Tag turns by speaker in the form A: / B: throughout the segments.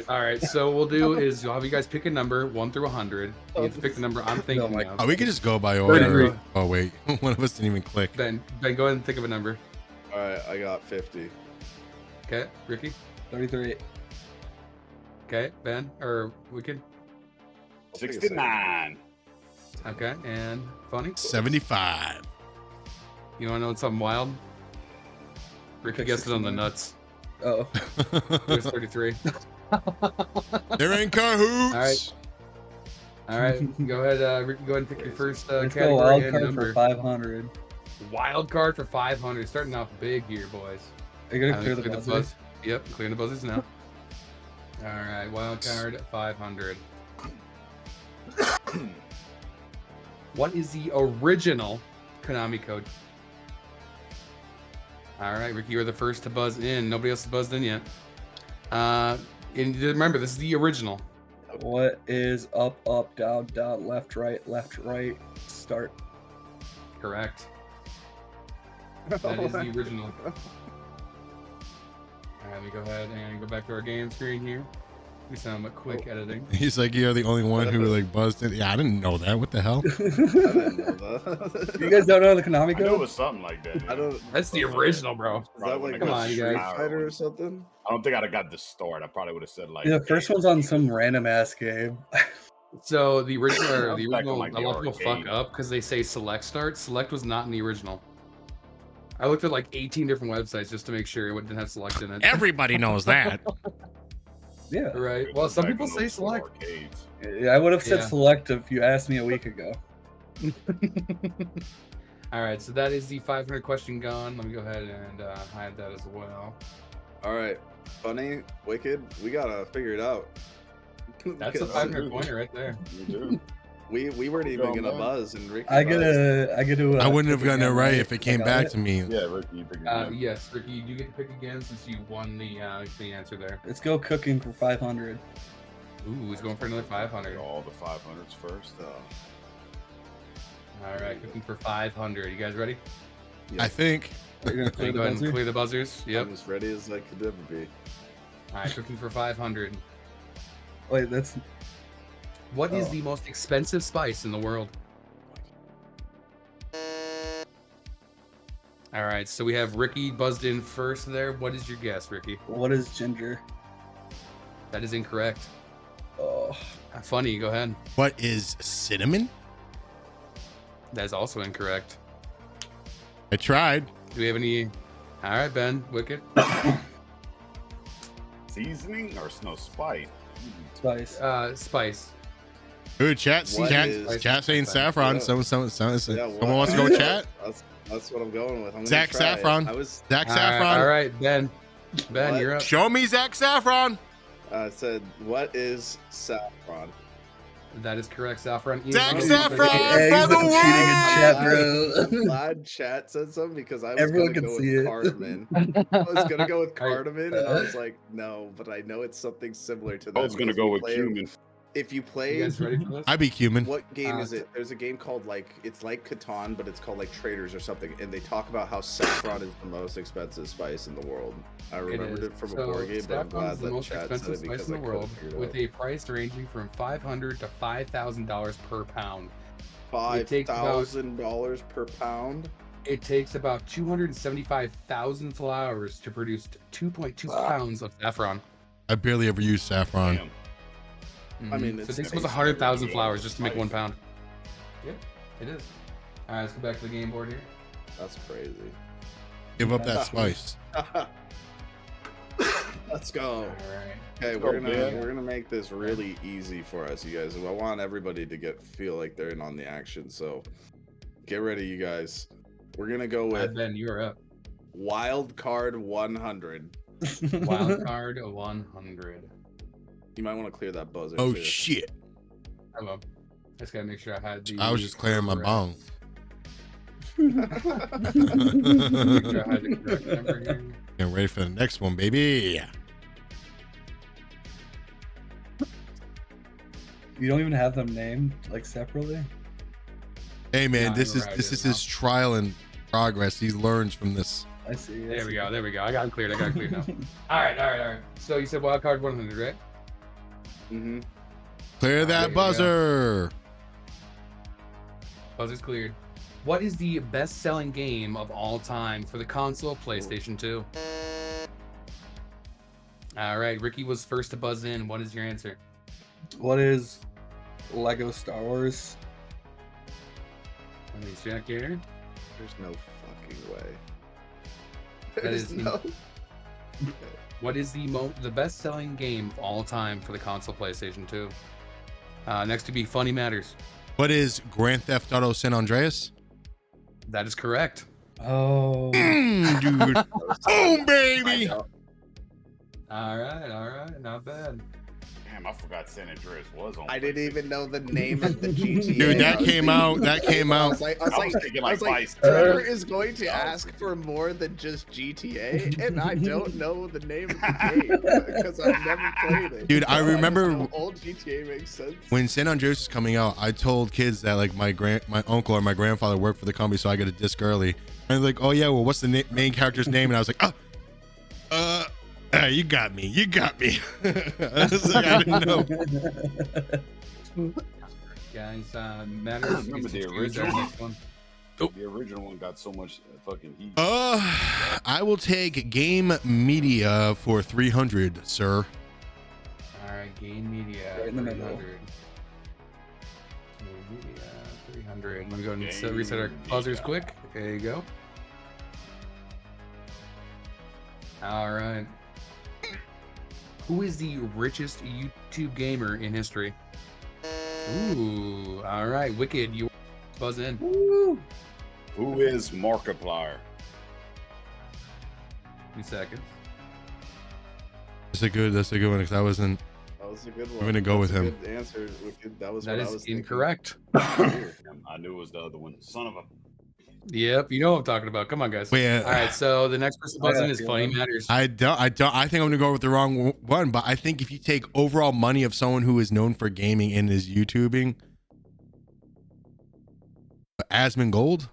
A: All right, so what we'll do is we'll have you guys pick a number 1 through 100. You get to pick the number I'm thinking of.
B: Oh, we can just go by order.
A: 33.
B: Oh wait, one of us didn't even click.
A: Ben, go ahead and think of a number.
C: All right, I got 50.
A: Okay, Ricky.
D: 33.
A: Okay, Ben or Wicked.
E: 69.
A: Okay, and Funny.
B: 75.
A: You want to know something wild? Ricky
D: Pick
A: guessed it on the
D: 69.
A: nuts.
D: Oh.
A: It was 33.
B: They're in cahoots.
A: All right, go ahead, Ricky. Go ahead and pick your first
D: Let's go
A: category
D: wild
A: and
D: card
A: number.
D: for 500.
A: Wild card for 500. Starting off big here, boys.
D: Are you gonna clear the buzzer?
A: Yep, clearing the buzzers now. All right, wild card 500. What is the original Konami code? All right, Ricky, you're the first to buzz in. Nobody else has buzzed in yet. And remember, this is the original.
D: What is up, up, down, down, left, right, start?
A: Correct. That is the original. All right, let me go ahead and go back to our game screen here. We sound quick editing.
B: He's like, you're the only one who like buzzed in. Yeah, I didn't know that. What the hell?
C: I didn't know that.
D: You guys don't know the Konami
E: I know it
D: code?
E: was something like that.
C: I don't.
A: That's the original, bro.
C: Is that like
A: Come
C: a
A: on, you
C: Street
A: guys.
C: Fighter or something?
E: I don't think I'd have got the start. I probably would have said like.
D: Yeah, the first one's on some random ass game.
A: So the original, or the
E: Back in,
A: original,
E: like,
A: a
E: the
A: lot of people fuck
E: arcade.
A: up because they say select start. Select was not in the original. I looked at like 18 different websites just to make sure it didn't have select in it.
B: Everybody knows that.
D: Yeah.
A: Right. Well, some
E: Back
A: people
E: in
A: say
E: those
A: select.
E: arcades.
D: Yeah, I would have said
A: Yeah.
D: select if you asked me a week ago.
A: All right, so that is the 500 question gone. Let me go ahead and hide that as well.
C: All right, Funny, Wicked, we gotta figure it out.
A: That's a
C: Because
A: 500 pointer right there.
E: You do.
C: we weren't even
E: Going
C: gonna
E: on.
C: buzz, and Ricky.
D: I
C: buzzed.
D: get to.
B: I wouldn't have
D: pick
B: gotten it
D: again,
B: right if it came
D: I got
B: back
D: it.
B: to me.
E: Yeah, Ricky, you pick it up.
A: Yes, Ricky, you do get to pick again since you won the answer there.
D: Let's go cooking for 500.
A: Ooh, he's going for another 500.
E: All the 500s first.
A: All right, cooking for 500. You guys ready?
B: I think.
D: Are you gonna
A: Can
D: clear
A: you
D: the
A: go ahead and
D: buzzer?
A: clear the buzzers? Yep.
C: I'm as ready as I could ever be.
A: All right, cooking for 500.
D: Wait, that's
A: What is
D: Oh.
A: the most expensive spice in the world? All right, so we have Ricky buzzed in first there. What is your guess, Ricky?
D: what is ginger?
A: That is incorrect.
D: Oh,
A: Funny, go ahead.
B: What is cinnamon?
A: That is also incorrect.
B: I tried.
A: Do we have any? All right, Ben, Wicked.
E: Seasoning or no spice?
D: spice.
A: Spice.
B: Ooh, chat.
C: What
B: Chat,
C: is-
B: chat saying saffron.
C: Yeah.
B: Someone
C: Yeah,
B: someone wants to go with chat.
C: That's what I'm going with. I'm gonna
B: Zach
C: try it.
B: Saffron.
C: I was.
B: Zach
A: All
B: Saffron.
A: right, all right, Ben. Ben,
C: What?
A: you're up.
B: Show me Zach Saffron.
C: Said, what is saffron?
A: That is correct, Saffron.
B: Zach
A: Ian,
B: Saffron
D: Hey,
B: for the
D: cheating in
B: win.
D: chat, bro.
C: Glad chat said something because I was
D: Everyone
C: gonna
D: can
C: go
D: see
C: with
D: it.
C: cardamom. I was gonna go with
A: All right.
C: cardamom, and I was like, no, but I know it's something similar to that.
E: I was gonna
C: because
E: go
C: we
E: with
C: play-
E: cumin.
C: If you
A: You
C: play,
A: guys ready for this?
B: I be cumin.
C: what game is it? There's a game called it's like Catan, but it's called like Traders or something, and they talk about how saffron is the most expensive spice in the world. I remembered it from a board game, but I'm
A: Saffron
C: glad
A: is the
C: that
A: most
C: chat said
A: expensive
C: it
A: spice
C: because
A: in
C: I
A: the
C: couldn't
A: world,
C: figure it
A: with
C: out.
A: a price ranging from $500 to $5,000 per pound.
C: $5,000 per pound.
A: It takes about 275,000 flowers to produce 2.2 pounds of saffron.
B: I barely ever use saffron.
E: Damn.
C: I mean,
A: so
C: it's
A: it takes almost
C: nice.
A: 100,000 flowers just to make
E: Spice.
A: 1 pound. Yep, it is. All right, let's go back to the game board here.
C: That's crazy.
B: Give up that spice.
C: Let's go.
A: All right.
C: Okay,
E: Go, man.
C: we're gonna make this really easy for us, you guys. I want everybody to feel like they're in on the action. So get ready, you guys. We're gonna go with
A: Ben, you're up.
C: wild card 100.
A: Wild card 100.
C: You might want to clear that buzzer.
B: Oh
C: too.
B: shit!
A: Hello. Just gotta make sure I had the.
B: I was just clearing my
A: correct-
B: bong.
A: Make sure I had the correct number here.
B: Getting ready for the next one, baby.
D: You don't even have them named like separately.
B: Hey man,
A: No,
B: this
A: you're
B: is
A: right,
B: this
A: it's
B: is his trial and progress. He learns from this.
D: I see.
A: There we go. There we go. I got it cleared. I got it cleared now. All right. So you said wild card 100, right?
C: Mm-hmm.
B: Clear that buzzer.
A: Buzzer's cleared. What is the best-selling game of all time for the console PlayStation 2? All right, Ricky was first to buzz in. What is your answer?
D: What is Lego Star Wars?
A: Let me check here.
C: There's no fucking way.
A: That
C: There's
A: is
C: no.
A: What is the best-selling game of all time for the console PlayStation 2? Next to be Funny Matters.
B: What is Grand Theft Auto San Andreas?
A: That is correct.
D: Oh,
B: Dude. Oh, baby.
A: All right, not bad.
E: Damn, I forgot San Andreas was on.
C: I didn't
E: PlayStation.
C: even know the name of the GTA.
B: Dude, that
C: I was
B: came
C: thinking-
B: out. That came
C: I
B: out.
C: was like,
E: thinking like Vice.
C: Trevor is going to
E: I was
C: ask
E: thinking-
C: for more than just GTA, and I don't know the name of the game because I've never played it.
B: Dude, I
C: So
B: remember
C: just know old GTA makes sense.
B: When San Andreas was coming out, I told kids that like my uncle or my grandfather worked for the company, so I got a disc early. And they're like, oh yeah, well, what's the main character's name? And I was like, you got me. You got me. I was like, I didn't know.
A: Guys, Matters.
E: Remember the
A: is our
E: original?
A: next one.
E: The original one got so much fucking heat.
B: I will take Game Media for 300, sir.
A: All right, Game Media.
D: Right in the middle.
A: 300. Game Media 300. Let me go and
E: Game
A: reset our buzzers
E: Media.
A: quick. There you go. All right. Who is the richest YouTube gamer in history? Ooh, all right, Wicked, you buzz in.
D: Woo.
E: Who is Markiplier?
A: 2 seconds.
B: That's a good one because I wasn't.
C: That was a good one.
B: I'm gonna go with
C: That's a
B: him.
C: Good answer. That was
A: That
C: what I
A: is
C: was thinking.
A: incorrect.
E: I knew it was the other one. Son of a.
A: Yep, you know what I'm talking about. Come on, guys.
B: Wait,
A: All right, so the next person buzzing is Funny Matters.
B: I don't. I think I'm gonna go with the wrong one. But I think if you take overall money of someone who is known for gaming and is YouTubing, Asmongold.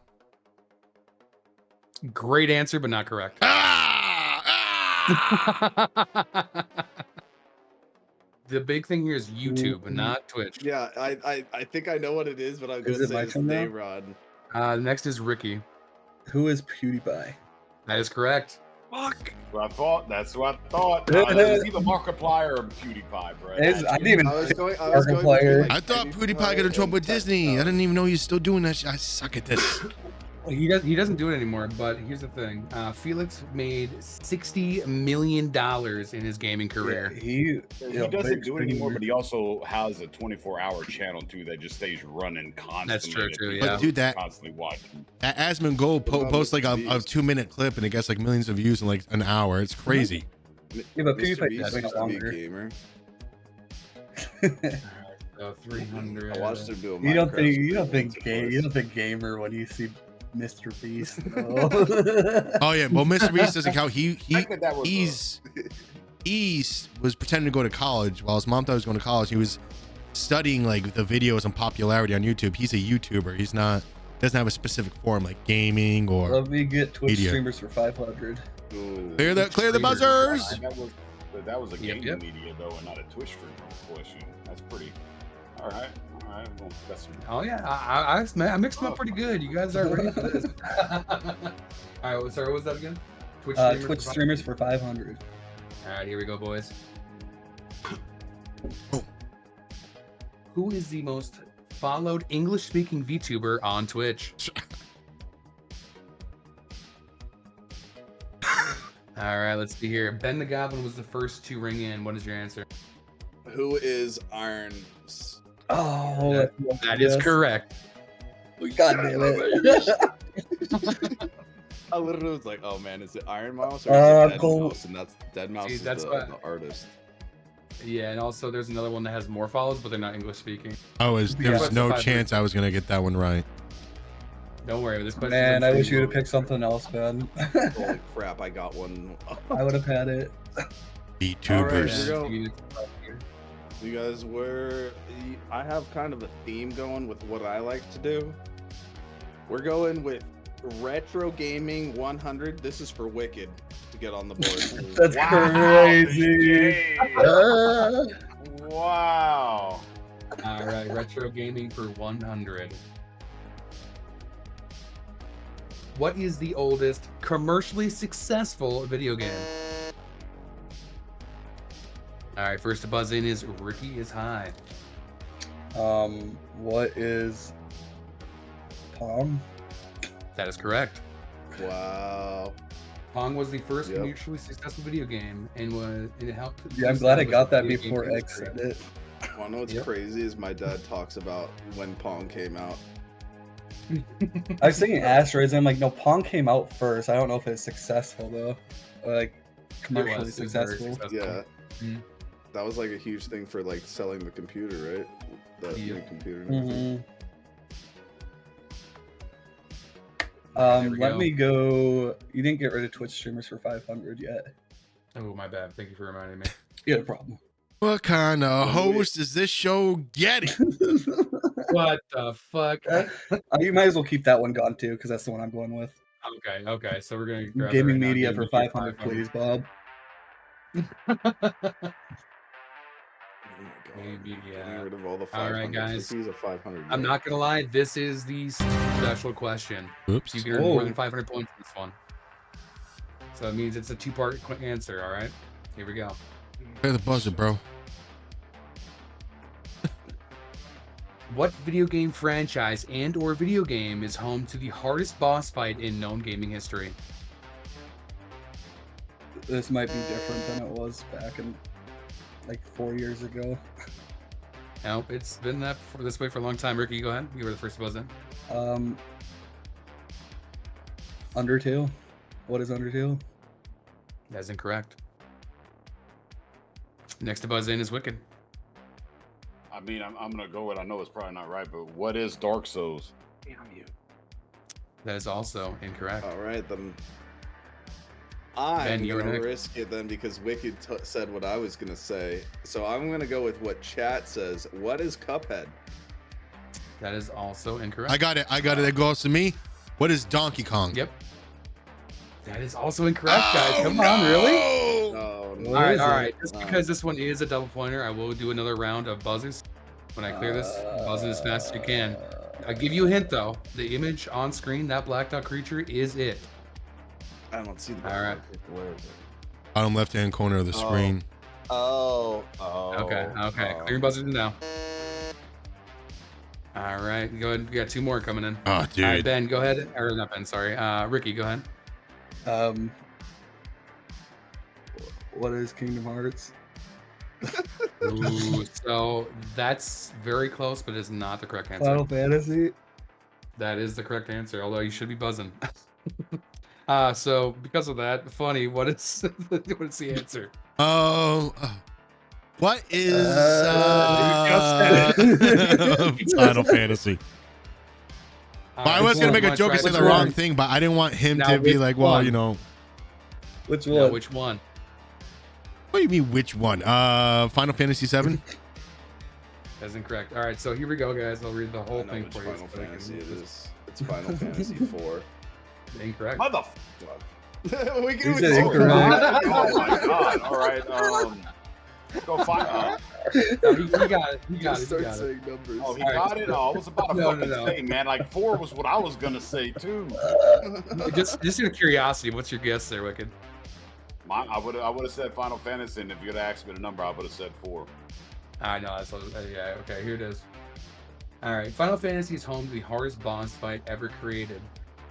A: Great answer, but not correct. The big thing here is YouTube, not Twitch.
C: Yeah, I think I know what it is, but I'm
D: Is
C: gonna
D: it
C: say
D: my
C: it's
D: turn now?
C: Dayrod.
A: Next is Ricky.
D: Who is PewDiePie?
A: That is correct.
C: Fuck.
E: That's what I thought. It was either Markiplier or PewDiePie, bro.
D: I didn't even.
C: I was going.
D: Markiplier.
B: I thought PewDiePie got in trouble with Disney. I didn't even know he's still doing that shit. I suck at this.
A: He doesn't do it anymore, but here's the thing. Felix made $60 million in his gaming career.
D: He
E: doesn't do it anymore, but he also has a 24-hour channel too that just stays running constantly.
A: That's true,
E: that
A: too,
E: people
A: yeah.
B: But dude, that
E: constantly watching.
B: Asmongold posts like a 2-minute clip and it gets like millions of views in like an hour. It's crazy.
D: Yeah, but
C: Mr.
D: PewDiePie
C: Beast
D: does
C: used
D: it
C: to be a
D: longer.
C: gamer.
A: So 300.
C: I watched him do a
D: You don't
C: Minecraft
D: think
C: stream once or
D: you
C: twice.
D: don't think gamer when you see Mr. Beast.
B: Oh yeah, well Mr. Beast doesn't count.
E: I think that was
B: He was pretending to go to college while his mom thought he was going to college. He was studying like the videos and popularity on YouTube. He's a YouTuber. He's not doesn't have a specific form like gaming or
D: Let me get Twitch
B: media.
D: streamers for 500.
C: Ooh.
B: clear the buzzers.
E: that was a
A: Yep,
E: gaming
A: yep.
E: media though, and not a Twitch streamer question. That's pretty. All right. Well, that's some.
A: Oh yeah, I mixed them up pretty good. You guys are ready for this. All right, sorry, what was that again? Twitch streamers.
D: Twitch streamers for 500.
A: All right, here we go, boys.
B: Oh.
A: Who is the most followed English-speaking VTuber on Twitch? All right, let's see here. Ben the Goblin was the first to ring in. What is your answer?
C: Who is Iron?
D: Oh,
A: That is correct.
D: God damn it.
C: I literally was like, "Oh man, is it Iron Mouse or is it Dead
D: cool.
C: Mouse?" And that's Dead Mouse
A: See,
C: is
A: that's
C: the
A: what-
C: artist.
A: Yeah, and also there's another one that has more follows, but they're not English-speaking.
B: There was
A: Yeah.
B: no
A: 500.
B: chance I was gonna get that one right.
A: Don't worry, this question.
D: Man, I wish you would have picked something else, man.
C: Holy crap, I got one.
D: I would have had it.
B: VTubers.
C: Alright, here we go. You guys I have kind of a theme going with what I like to do. We're going with Retro Gaming 100. This is for Wicked to get on the board.
D: That's crazy.
E: Wow.
A: Retro Gaming for 100. What is the oldest commercially successful video game? All right, first to buzz in is Ricky is high.
D: What is Pong?
A: That is correct.
C: Wow.
A: Pong was the first
C: Yep.
A: commercially successful video game, and it helped.
D: Yeah, I'm glad I got that
A: establish video
D: before
A: game
D: X
A: history.
D: said it.
C: Wanna know what's
A: Yep.
C: crazy is my dad talks about when Pong came out.
D: I was thinking Asteroids, and I'm like, no, Pong came out first. I don't know if it's successful though. Like commercially
A: It was very
D: successful.
C: Yeah.
A: Mhm.
C: That was like a huge thing for like selling the computer, right? The
A: Yeah.
C: new computer and everything.
D: Mhm.
A: There we
D: Let
A: go.
D: me go. You didn't get rid of Twitch streamers for 500 yet.
A: Oh, my bad. Thank you for reminding me.
D: You had a problem.
B: What kind of host is this show getting?
A: What the fuck?
D: You might as well keep that one gone too, because that's the one I'm going with.
A: Okay. So we're gonna grab
D: Gaming
A: it right now.
D: media
A: Gaming
D: for 500, please, Bob.
C: Oh my god.
A: Maybe, yeah.
C: Getting rid of all the
A: All
C: 500.
A: right, guys.
C: He's a 500.
A: I'm not gonna lie. This is the special question.
B: Oops.
A: You can earn more
D: Oh.
A: than 500 points in this one. So it means it's a two-part answer. All right. Here we go.
B: Play the buzzer, bro.
A: What video game franchise and/or video game is home to the hardest boss fight in known gaming history?
D: This might be different than it was back in like 4 years ago.
A: Nope, it's been this way for a long time. Ricky, go ahead. You were the first to buzz in.
D: Undertale. What is Undertale?
A: That's incorrect. Next to buzz in is Wicked.
E: I mean, I'm gonna go with. I know it's probably not right, but what is Dark Souls?
C: Damn you.
A: That is also incorrect.
C: All right, then.
A: Ben,
C: I'm
A: you're
C: gonna
A: next.
C: risk it then because Wicked said what I was gonna say. So I'm gonna go with what chat says. What is Cuphead?
A: That is also incorrect.
B: I got it. It goes to me. What is Donkey Kong?
A: Yep. That is also incorrect, guys. Come on, really?
C: Oh no.
D: What
A: All right,
D: is
A: all
D: it?
A: right. Just because this one is a double pointer, I will do another round of buzzes. When I clear this, buzz it as fast as you can. I'll give you a hint though. The image on screen, that blacked out creature, is it.
C: I don't see the.
A: All right.
C: Where is it?
B: Bottom left-hand corner of the screen.
C: Oh.
A: Okay. Clear your buzzers now. All right, go ahead. We got two more coming in.
B: Oh,
A: All right,
B: dude.
A: Ben, go ahead. Or not Ben, sorry. Ricky, go ahead.
D: What is Kingdom Hearts?
A: Ooh, so that's very close, but it's not the correct answer.
D: Final Fantasy.
A: That is the correct answer, although you should be buzzing. So because of that, funny, what is the answer?
B: What is
A: just
B: Final Fantasy? But I was gonna make a joke and say the wrong
A: thing.
B: thing, but I didn't want him
A: Now,
B: to be
A: which
B: like, well,
A: one?
B: you know.
D: Which
A: No,
D: one?
A: which one?
B: What do you mean, which one? Final Fantasy VII?
A: That's incorrect. All right, so here we go, guys. I'll read the
C: I
A: whole
C: know
A: thing
C: which
A: for you.
C: Final
A: so you can
C: Fantasy it
A: just-
C: is. It's Final Fantasy 4.
A: Incorrect.
E: Mother.
C: we
D: You said incorrect.
E: Oh my god! All right. Go find.
A: No, he got it. He got
C: Just
A: it. He
C: start
A: got it.
C: saying numbers.
E: Oh, he
A: All right.
E: got it. Oh, I was about to
A: No,
E: fucking
A: no.
E: say, man. Like 4 was what I was gonna say too.
A: Just out of curiosity, what's your guess there, Wicked?
E: I would have said Final Fantasy, and if you'd have asked me the number, I would have said 4.
A: I know. That's what, yeah. Okay, here it is. All right. Final Fantasy is home to the hardest boss fight ever created.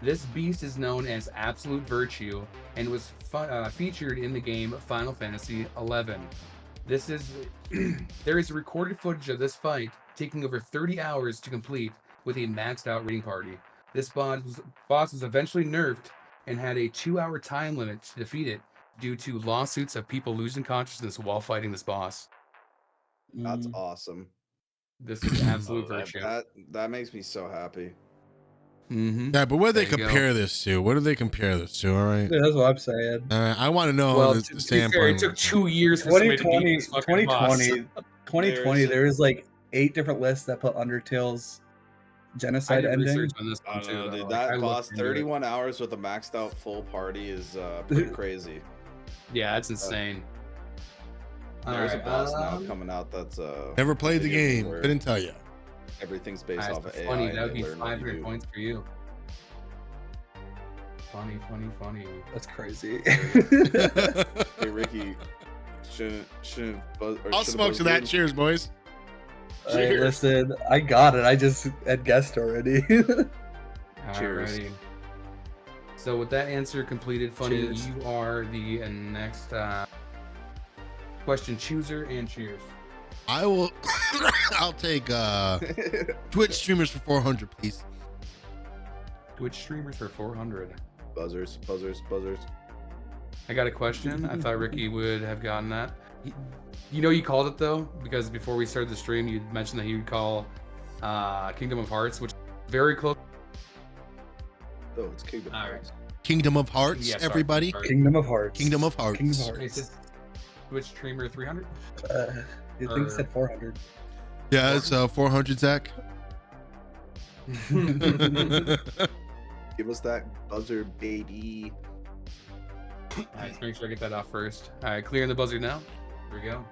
A: This beast is known as Absolute Virtue and was featured in the game Final Fantasy XI. There is recorded footage of this fight taking over 30 hours to complete with a maxed out raiding party. This boss was eventually nerfed and had a 2-hour time limit to defeat it due to lawsuits of people losing consciousness while fighting this boss.
C: That's awesome.
A: This is Absolute
E: Oh,
A: Virtue.
C: That makes me so happy.
A: Mm-hmm.
B: Yeah, but what do they
A: There you go.
B: compare this to? What do they compare this to? All right.
D: Yeah, that's what I'm saying.
B: I want to know
A: Well,
B: the
A: to be fair,
B: standpoint.
A: it took 2 years for somebody to beat
D: 2020,
A: this fucking boss.
D: 2020, there is like 8 different lists that put Undertale's
A: I
D: genocide
A: did
D: ending.
A: research on this
C: I
A: one
C: don't
A: too.
C: know,
A: though.
C: dude.
A: Like, I
C: That
A: looked
C: boss,
A: into it.
C: 31 hours with a maxed out full party is pretty crazy.
A: Yeah, that's insane.
C: There's a
A: Alright,
C: boss now coming out that's
B: Never played the
C: video
B: game.
C: where-
B: Couldn't tell you.
C: Everything's based
A: Alright,
C: off of
A: so
C: AI.
A: funny.
C: and
A: That would
C: they
A: be
C: learn what you
A: 500
C: do.
A: points for you. Funny.
D: That's crazy.
C: Hey Ricky, shouldn't buzz, or
B: I'll
C: should've
B: smoke
C: buzzed
B: to that.
C: in?
B: Cheers, boys.
D: Hey, listen, I got it. I just had guessed already.
C: Cheers.
A: Alrighty. So with that answer completed, Funny,
D: Cheers.
A: you are the next question chooser, and cheers.
B: I will. I'll take Twitch streamers for 400, please.
A: Twitch streamers for 400.
C: Buzzers.
A: I got a question. I thought Ricky would have gotten that. You know you called it though, because before we started the stream, you mentioned that he would call Kingdom of Hearts, which is very close.
C: Oh, it's Kingdom
A: All right.
C: Hearts.
B: Kingdom of Hearts,
A: Yeah, sorry,
B: everybody.
A: sorry.
D: Kingdom of Hearts.
B: Kingdom of Hearts.
D: Kingdom of
A: It's
D: Hearts.
A: just Twitch streamer 300.
D: I think he said 400.
B: Yeah, it's 400, Zach.
C: Give us that buzzer, baby.
A: Alright, let's make sure I get that off first. Alright, clearing the buzzer now. Here we go.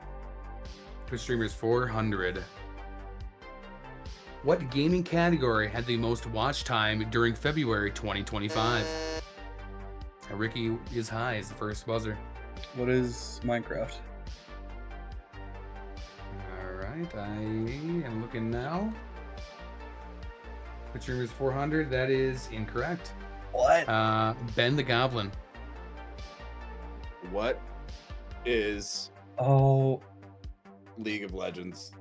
A: Twitch streamers 400. What gaming category had the most watch time during February 2025? Ricky is high as the first buzzer.
D: What is Minecraft?
A: Alright, I am looking now. Twitch streamers 400. That is incorrect.
D: What?
A: Ben the Goblin.
C: What is
D: Oh,
C: League of Legends?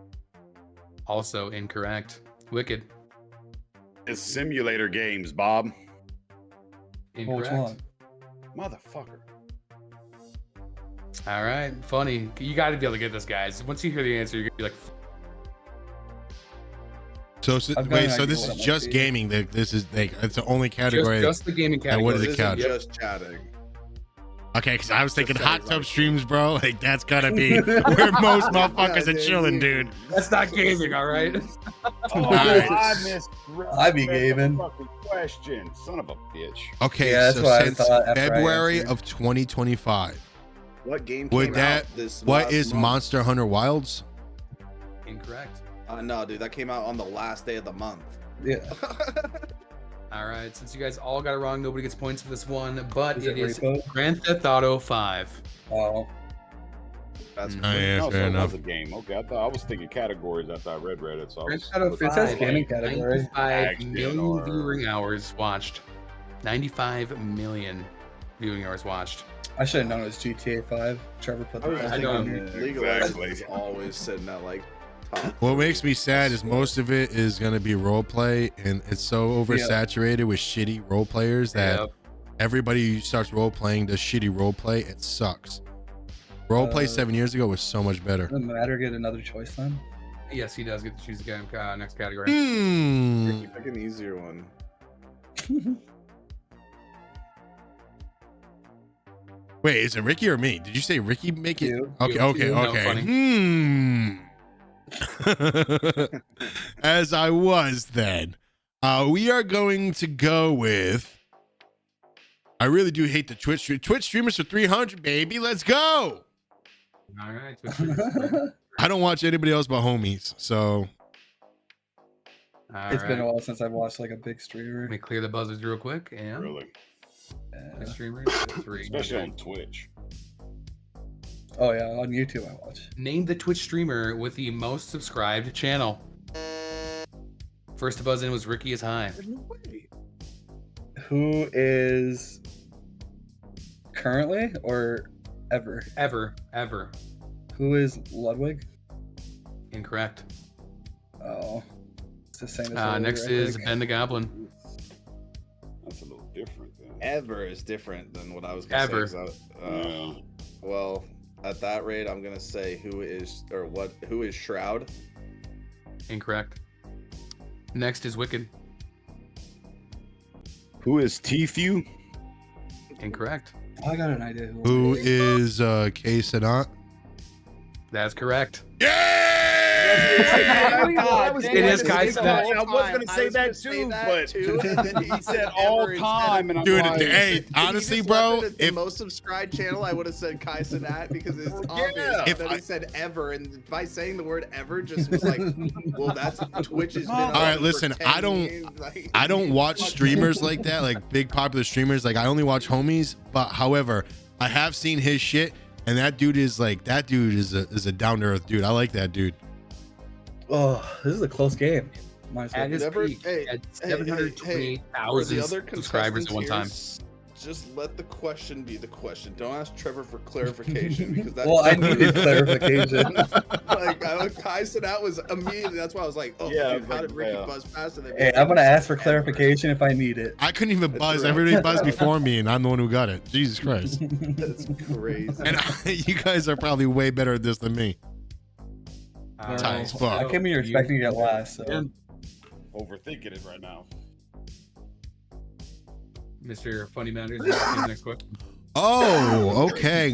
A: Also incorrect. Wicked.
E: It's simulator games, Bob.
D: which
A: Incorrect.
D: one?
E: Motherfucker.
A: All right, Funny. You got to be able to get this, guys. Once you hear the answer, you're gonna be like,
B: So
D: I've got
B: wait,
D: an
B: so
D: idea
B: this
D: what
B: is
D: it might
B: just
D: be.
B: gaming. It's the only category.
A: just the gaming
B: And
A: category.
B: what is
C: This
B: it
C: isn't
B: count?
C: just chatting.
B: Okay, because I was thinking
C: Just
B: hot
C: sounds
B: tub
C: like-
B: streams, bro. Like that's gotta be where most motherfuckers are chilling, dude.
A: That's not gaming, all right?
E: Oh,
B: Alright.
E: I missed.
D: I be gaming.
E: Fucking question, son of a bitch.
B: Okay,
D: Yeah, that's
B: so
D: what I
B: since
D: thought after I
B: February
D: answered.
B: of 2025,
C: What game
B: Would
C: came
B: that-
C: out this
B: what
C: last
B: is
C: month?
B: Monster Hunter Wilds?
A: Incorrect.
C: No, dude, that came out on the last day of the month.
D: Yeah.
A: All right, since you guys all got it wrong, nobody gets points for this one, but
D: Is
A: it
D: it
A: is
D: Repo?
A: Grand Theft Auto 5.
D: Oh.
C: That's
B: Oh, yeah,
E: No,
B: fair
E: so it
B: enough.
E: was a game. Okay, I was thinking categories after I read Reddit. So I
A: Grand
E: was
A: Theft Auto
E: looking
D: It says
E: for,
D: gaming
E: like,
D: category.
A: 95
E: Action
A: million
E: or-
A: viewing hours watched. 95 million viewing hours watched.
D: I should have known it was GTA 5. Trevor put
C: I
D: the
C: was
A: I
C: thinking
A: don't-
C: League of
E: Exactly.
C: Legends is always sitting at like top.
B: What
C: 3.
B: makes me sad is most of it is gonna be role play, and it's so oversaturated with shitty role players that
A: Yep.
B: everybody who starts role playing does shitty role play. It sucks. Role play 7 years ago was so much better.
D: Doesn't matter. Get another choice then.
A: Yes, he does get to choose the next category.
B: Hmm.
C: Pick an easier one.
B: Wait, is it Ricky or me? Did you say Ricky make it?
D: You.
B: Okay,
A: You.
B: okay,
A: No,
B: okay.
A: funny.
B: As I was then. We are going to go with. I really do hate the Twitch streamers for 300, baby. Let's go.
A: All right. Twitch streamers.
B: I don't watch anybody else but homies, so
A: All
D: It's been a
A: right.
D: while since I've watched like a big streamer.
A: Let me clear the buzzers real quick. And
E: really,
A: the
D: Yeah.
A: streamers 3.
E: especially on Twitch.
D: Oh yeah, on YouTube I watch.
A: Name the Twitch streamer with the most subscribed channel. First to buzz in was Ricky is high.
C: There's no way.
D: Who is currently or ever?
A: Ever.
D: Who is Ludwig?
A: Incorrect.
D: Oh, it's the same as earlier,
A: Next
D: I
A: is
D: think.
A: Ben the Goblin.
E: That's a little different. Then.
C: Ever is different than what I was gonna
A: Ever.
C: say. 'Cause
E: Yeah.
C: Well, at that rate, I'm gonna say who is Shroud.
A: Incorrect. Next is Wicked.
E: Who is Tfue?
A: Incorrect.
D: I got an idea.
B: who is K Sanat?
A: That's correct.
B: Yeah!
A: It is Kai's
E: I was gonna say that too, but he said all time, and I'm
B: Dude,
E: like,
B: hey, honestly, bro,
C: the
B: if
C: most subscribed channel, I would have said Kai Cenat because it's obvious.
B: If
C: Then
B: I-
C: he said ever, and by saying the word ever, just was like, well, that's Twitch has been.
B: All right, listen, I don't watch streamers like that, like big popular streamers. Like I only watch homies, but however, I have seen his shit, and that dude is a down to earth dude. I like that dude.
D: Oh, this is a close game. Minus
A: At his
C: Never-
A: peak,
C: hey,
A: he had
C: hey,
A: 728,000
C: the other
A: subscribers at one time.
C: contestants here, just let the question be the question. Don't ask Trevor for clarification because that's
D: well, I needed clarification.
C: like Kai Cenat was immediately. That's why I was like, oh,
E: Yeah,
C: dude, how did Ricky
E: yeah.
C: buzz past it?
D: Hey, I'm gonna ask for clarification if I need it.
B: I couldn't even
C: That's
B: buzz.
C: right.
B: Everybody buzzed before me, and I'm the one who got it. Jesus Christ.
C: That's crazy.
B: And you guys are probably way better at this than me. Tight as fuck.
D: I came here expecting to get last. So.
E: overthinking it right now.
A: Mr. Funny Matters, next question.
B: Oh, okay.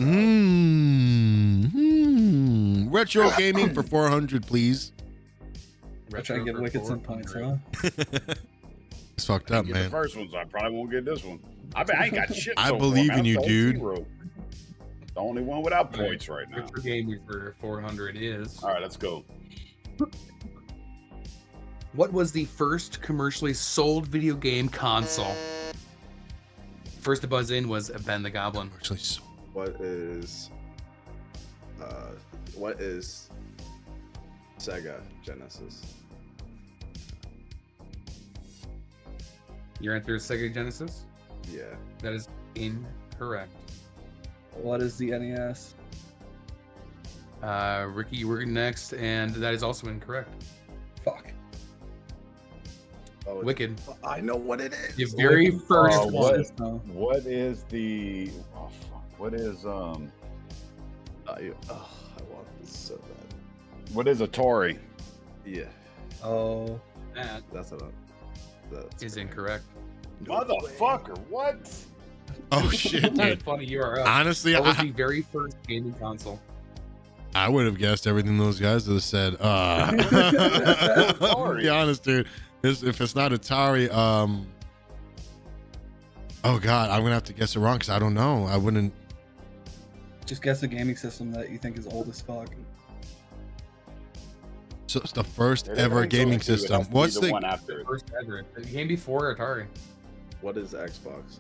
B: Retro gaming for 400, please.
D: I'm trying to get Wicked some points, huh?
B: It's fucked up,
E: Get the
B: man.
E: first one, so I probably won't get this one. I ain't got shit.
B: I
E: so
B: believe
E: far,
B: in
E: man.
B: you,
E: I'm
B: dude.
E: 0-0. The only one without points right now.
A: Retro gaming for 400 is.
E: All right, let's go.
A: What was the first commercially sold video game console? First to buzz in was Ben the Goblin.
B: Actually, so
C: What is Sega Genesis?
A: Your answer is Sega Genesis?
C: Yeah.
A: That is incorrect.
D: What is the NES?
A: Ricky, you were next, and that is also incorrect.
D: Fuck.
C: Oh,
A: Wicked.
C: I know what it is.
A: The very first
E: Oh,
A: one.
D: No.
E: What is the? Oh fuck! What is
C: I want this so bad.
E: What is Atari?
C: Yeah,
D: Oh.
A: That
C: that's what that's
A: is incorrect.
E: Motherfucker! What?
B: oh shit, dude.
A: Funny URL.
B: Honestly,
A: That was the very first gaming console.
B: I would have guessed everything those guys would have said. I'll be honest, dude. If it's not Atari, oh god, I'm gonna have to guess it wrong because I don't know. I wouldn't.
D: Just guess a gaming system that you think is old as fuck.
B: So it's the first
E: There
B: ever
E: ain't
B: gaming
E: going to. It
B: system.
E: has to be
B: What's the?
E: one after it?
A: First ever. It came before Atari.
C: What is Xbox?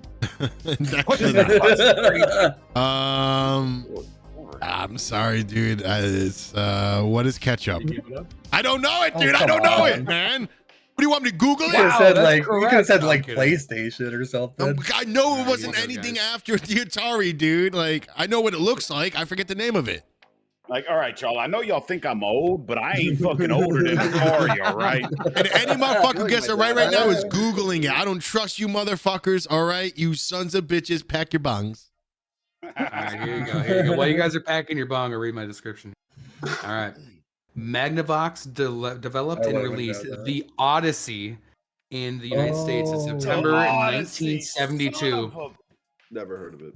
B: I'm sorry, dude. It's what is ketchup?
A: You give it up?
B: I don't know it,
D: Oh,
B: dude. I
D: come
B: don't know
D: on.
B: it, man. What do you want me to Google
D: You
B: it?
D: could have
A: Wow,
D: said
A: that's
D: like you could have
A: correct.
D: said
A: No,
D: like
A: I'm kidding.
D: PlayStation or something.
B: I know it
A: Alright,
B: wasn't
A: you go,
B: anything
A: guys.
B: after the Atari, dude. Like I know what it looks like. I forget the name of it.
E: Like, all right, y'all. I know y'all think I'm old, but I ain't fucking older than Atari. All right.
B: And any motherfucker who
C: Like
B: gets
C: my
B: it right
C: dad.
B: now is Googling it. I don't trust you motherfuckers, all right? You sons of bitches, pack your bungs.
A: All right, here you go. Here you go. While you guys are packing your bong, I'll read my description. All right. Magnavox developed
D: I
A: and
D: would've
A: released
D: got that.
A: the Odyssey in the United States in
D: Oh.
A: September
E: Odyssey,
A: 1972.
E: son of
C: Never heard of it.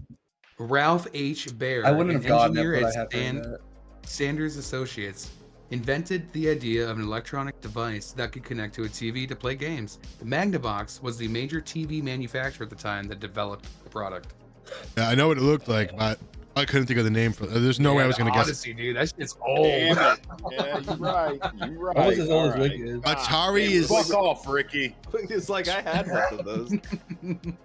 A: Ralph H. Baer,
D: I wouldn't
A: an
D: have gotten it,
A: engineer
D: but I
A: at
D: have heard that.
A: Sanders Associates, invented the idea of an electronic device that could connect to a TV to play games. The Magnavox was the major TV manufacturer at the time that developed the product.
B: Yeah, I know what it looked like, but I couldn't think of the name for it. There's no way I was going to guess it.
A: Odyssey, dude. That shit's
E: a-
A: old.
E: Damn it. Yeah, you're right. You're right.
D: Almost as old as
E: All right.
D: Wicked is.
B: Atari
E: Damn,
B: is
E: Fuck off, Ricky.
C: It's like I had one of those.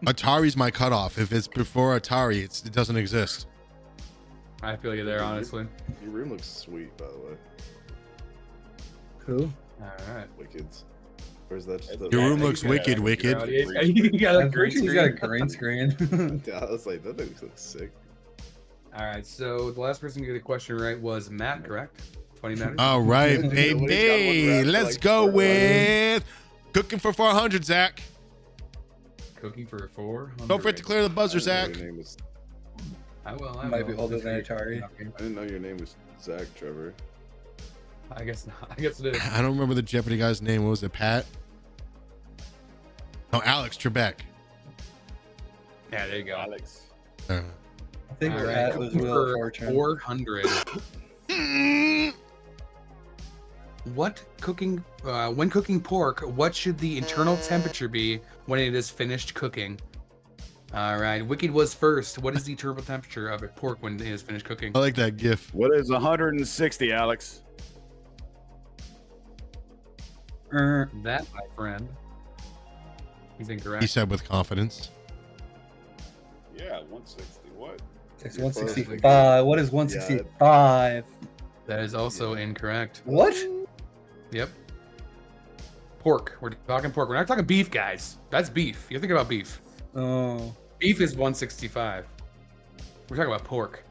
B: Atari's my cutoff. If it's before Atari, it doesn't exist.
A: I feel you there, honestly.
C: Your room looks sweet, by the way.
D: Who?
A: All right.
C: Wicked's. Or is that just the?
B: Your room
E: Yeah,
B: looks
E: you
B: wicked,
E: gotta
B: wicked.
A: You got a
D: I'm
A: green
D: pretty sure he's got a
A: screen.
D: green screen.
C: Yeah, I was like, that thing looks sick.
A: All right, so the last person to get a question right was Matt, correct? 20 minutes.
B: All right,
C: Nobody's got one
B: baby.
C: right for
B: Let's
C: like
B: go
C: 400.
B: with cooking for 400, Zach.
A: Cooking for 400.
B: Don't forget to clear the buzzer,
C: I
B: Zach.
C: didn't know your name was-
A: I will. I
D: Might
A: will.
D: be older than Atari.
C: I didn't know your name was Zach, Trevor.
A: I guess not. I guess it is.
B: I don't remember the Jeopardy guy's name. What was it, Pat? No, Alex Trebek.
A: Yeah, there you go.
E: Alex.
B: Uh,
D: I think
A: All
D: that
A: right,
D: was
A: cooking
D: Wheel of
A: for
D: Fortune.
A: 400. When cooking pork, what should the internal temperature be when it is finished cooking? All right, Wicked was first. What is the internal temperature of a pork when it is finished cooking?
B: I like that gif.
E: What is 160, Alex?
A: That, my friend, he's incorrect.
B: He said with confidence.
E: Yeah, 160. What?
D: It's 165. What is 165?
A: That is also incorrect.
D: What?
A: Yep. Pork. We're talking pork. We're not talking beef, guys. That's beef. You're thinking about beef.
D: Oh,
A: Beef is 165. We're talking about pork.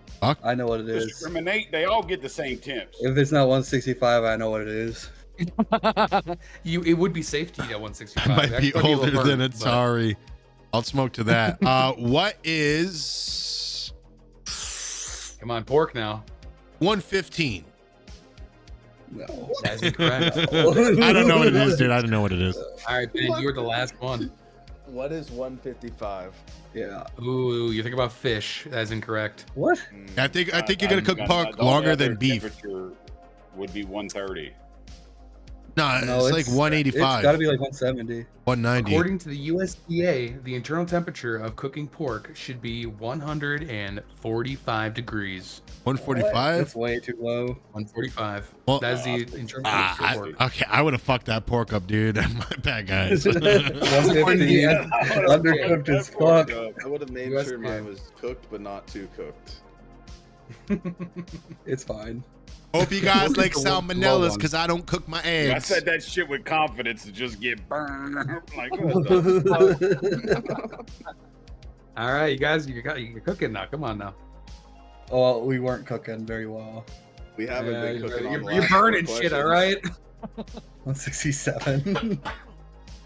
D: I know what it is.
E: Discriminate. They all get the same temps.
D: If it's not 165, I know what it is.
A: It would be safe to eat at 165.
B: I might
A: That
B: be
A: could a
B: older
A: little
B: than
A: burnt,
B: it.
A: but-
B: Sorry. I'll smoke to that. What is
A: Come on, pork now.
B: 115?
D: No.
A: That's incorrect.
B: I don't know what it is, dude. I don't know what it is.
A: All right, Ben, you were the last one.
C: What is 155?
D: Yeah.
A: Ooh, you think about fish. That's incorrect.
D: What?
B: I think you're gonna cook pork longer than beef.
E: Would be 130.
B: No,
D: No,
B: it's like 185.
D: It's got to be like 170.
B: 190.
A: According to the USDA, the internal temperature of cooking pork should be 145 degrees.
B: 145.
D: That's way too low.
A: 145.
B: Well,
A: That is the internal temperature of pork.
B: Okay, I would have fucked that pork up, dude. My bad, guys.
D: 150.
A: Yeah.
D: Undercooked as fuck.
C: I would have made
A: USDA.
C: sure mine was cooked, but not too cooked.
D: It's fine.
B: Hope you guys like
A: The low
B: salmonellas
A: one.
B: because I don't cook my
E: I
B: eggs.
E: said that shit with confidence to just get burned. Like, what the fuck?
A: All right, you guys, you're cooking now. Come on now.
D: Oh, we weren't cooking very well.
C: We haven't been cooking on the
A: you're
C: last
A: burning
C: four
A: shit, all
C: questions.
A: right?
D: 167.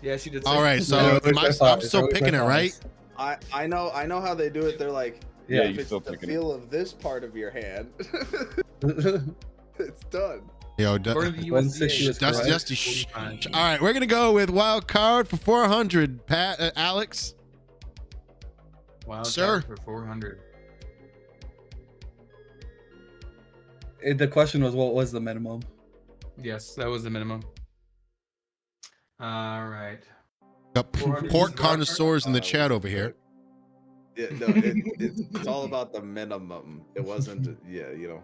A: Yeah, she did. say-
B: All right, so
D: No, it's by
B: I'm
D: five.
B: still
D: It's
B: picking it,
D: by
B: right?
D: five.
C: I know how they do it. They're like,
D: Yeah.
C: if
E: you
C: it's
E: still
C: the
E: picking it.
C: feel of this part of your hand, it's done.
B: Yo,
A: According to the
D: 160
A: USDA,
D: is
B: That's
D: correct.
B: just
A: 45.
B: all right. We're gonna go with wild card for 400. Pat, Alex.
A: Wild
B: Sir.
A: card for 400.
D: The question was, what was the minimum?
A: Yes, that was the minimum. All right.
B: Got
A: 400
B: pork
A: is
B: connoisseurs in the chat over here.
C: Yeah, no, it's all about the minimum. It wasn't, yeah, you know.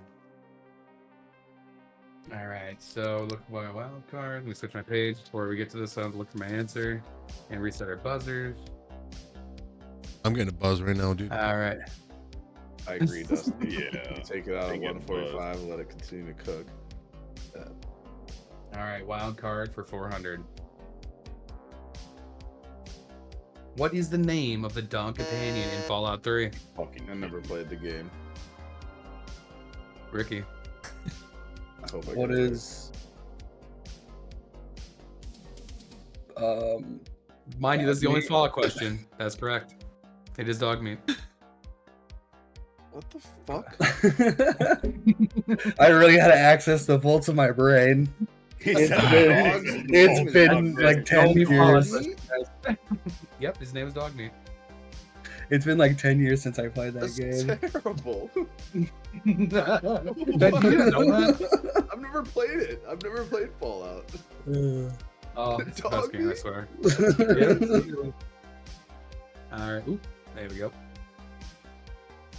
A: All right. So look for my wild card. Let me switch my page before we get to this. I'll look for my answer and reset our buzzers.
B: I'm getting a buzz right now, dude.
A: All right.
C: I agree, Dustin.
E: Yeah.
C: Take it out at
E: Take it
C: 145 and let it continue to cook.
A: All right. Wild card for 400. What is the name of the dog companion in Fallout 3?
E: Fucking
C: I never played the game.
A: Ricky.
C: I hope I
D: What
C: get it.
D: is?
A: Mind you, this is the only
D: meat.
A: Fallout question. That's correct. It is dog meat.
C: What the fuck?
D: I really had to access the vaults of my brain. It's been like 10 years.
A: Yep, his name is dog meat.
D: It's been like 10 years since I played that
C: That's
D: game.
C: terrible.
A: Ben, you didn't know that?
C: I've never played it. I've never played Fallout.
A: Oh, it's the
C: Dog
A: best game, I
C: meat?
A: swear. Yeah. All right. Oop, there we go.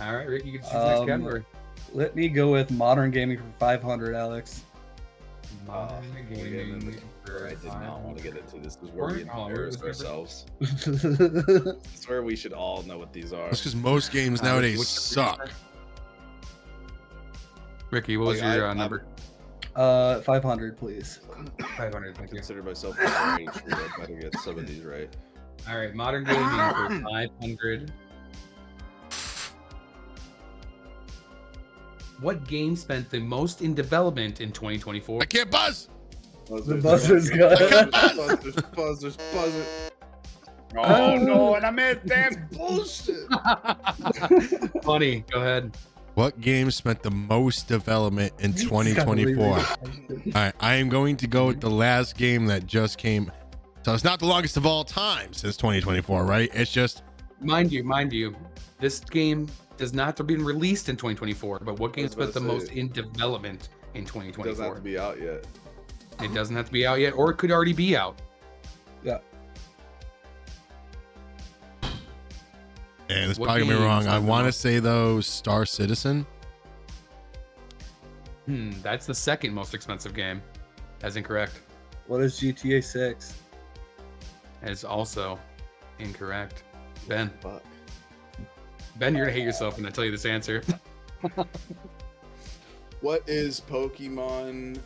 A: All right, Rick, you can choose the next category.
D: Let me go with modern gaming for 500, Alex.
A: Modern
C: We're getting
A: gaming.
C: into where I did not want to get into. This is where we
A: Oh,
C: embarrass
A: where's the-
C: ourselves. This is where we should all know what these are.
B: That's because most games nowadays suck.
A: Ricky, what was
C: Like,
A: your
C: I'm-
A: number?
D: 500, please.
A: 500, thank you.
C: Consider myself range. I better get some of these right.
A: All right, modern gaming for 500. What game spent the most in development in 2024?
B: I can't buzz.
D: The buzzer's good.
C: Buzzers.
E: Oh no, and I missed them.
C: Bullshit.
A: Funny, go ahead.
B: What game spent the most development in 2024? All right, I am going to go with the last game that just came. So it's not the longest of all time since 2024, right? It's just
A: Mind you, this game does not have been released in 2024, but what game
C: I was about
A: spent the
C: to
A: most
C: say.
A: in development in
C: Doesn't have
A: 2024?
C: to be out yet.
A: It doesn't have to be out yet, or it could already be out.
D: Yeah.
B: And it's
A: What
B: probably gonna be
A: games
B: wrong. I
A: have the
B: want to
A: most-
B: say though, Star Citizen.
A: That's the second most expensive game. That's incorrect.
D: What is GTA 6?
A: That is also incorrect. Ben,
C: Fuck.
A: Ben, you're gonna hate yourself when I tell you this answer.
C: What is Pokemon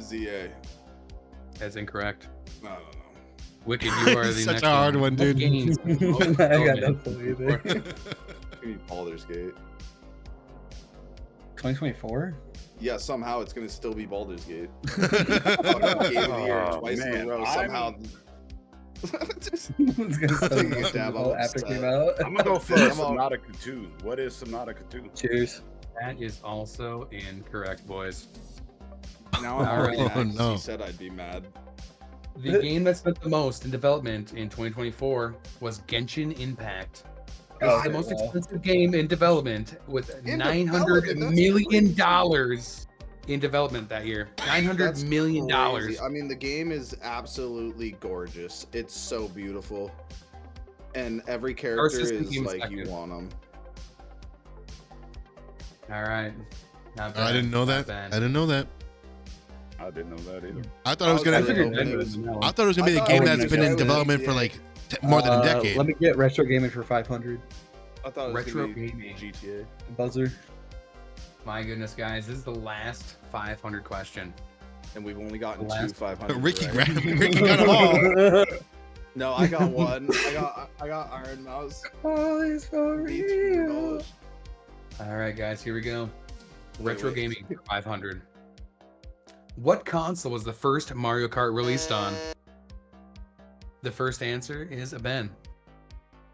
C: ZA?
A: That's incorrect.
C: I don't know.
A: Wicked, you are the
B: Such
A: next
B: a hard one,
A: What
B: dude.
A: games have the most
D: I got no
A: development
D: clue
A: in
D: either.
A: 2024?
C: Give me Baldur's Gate.
D: 2024?
C: Yeah, somehow it's gonna still be Baldur's Gate. Fucking Game of the Year
E: Oh,
C: twice in
E: man,
C: a row.
E: I'm-
C: Somehow. Just
D: It's gonna start
C: Taking a
D: most
C: dab,
D: people
C: I'm
D: after it came
C: upset.
D: out.
E: I'm gonna go for
C: I'm all-
E: Subnautica 2. What is Subnautica 2?
D: Cheers.
A: That is also incorrect, boys.
C: now I'm
A: All
C: already
A: right.
C: mad 'cause
B: Oh, no.
C: he said I'd be mad.
A: The game that spent the most in development in 2024 was Genshin Impact. It was the
D: Okay,
A: most
D: well.
A: expensive game in development with
C: In
A: $900
C: development? That's
A: million
C: crazy.
A: in development that year. $900 million.
C: Crazy. I mean, the game is absolutely gorgeous. It's so beautiful, and every character
A: System
C: is
A: came
C: like you
A: second.
C: want them.
A: All right. Not
B: I
A: bad,
B: didn't know
A: not
B: that. I
A: bad.
B: didn't know that.
E: I didn't know that either.
B: I thought it was
C: I
B: gonna.
C: was
A: figured
C: hoping
A: Ben
C: it
A: would
C: was-
A: know.
B: I thought it was gonna be
C: I
B: the
C: thought
B: game
C: it
B: that's
C: was
B: been in
C: GTA.
B: development for like more than a decade.
D: Let me get retro gaming for 500.
C: I thought it was
A: Retro
C: gonna be
A: gaming.
C: GTA.
D: Buzzer.
A: My goodness, guys, this is the last 500 question.
C: And we've only gotten
A: Last-
C: two 500.
B: Ricky
C: right?
B: Ricky got them all.
C: No, I got one. I got Iron Mouse.
D: Oh, it's for
C: Beats
D: real.
C: $3.
A: All right, guys, here we go. Retro
C: wait.
A: gaming for 500. What console was the first Mario Kart released on? The first answer is Ben.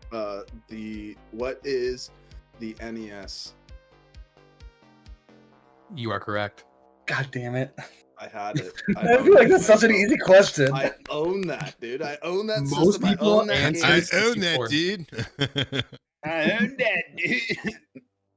C: What is the NES?
A: You are correct.
D: God damn it.
C: I had it.
D: I feel like that's such an
C: myself.
D: easy question.
C: I own that, dude. I own that
A: Most
C: system. I
A: people
C: own that
A: answer-
C: game.
B: I own that,
A: 64.
B: dude.
E: I own that, dude.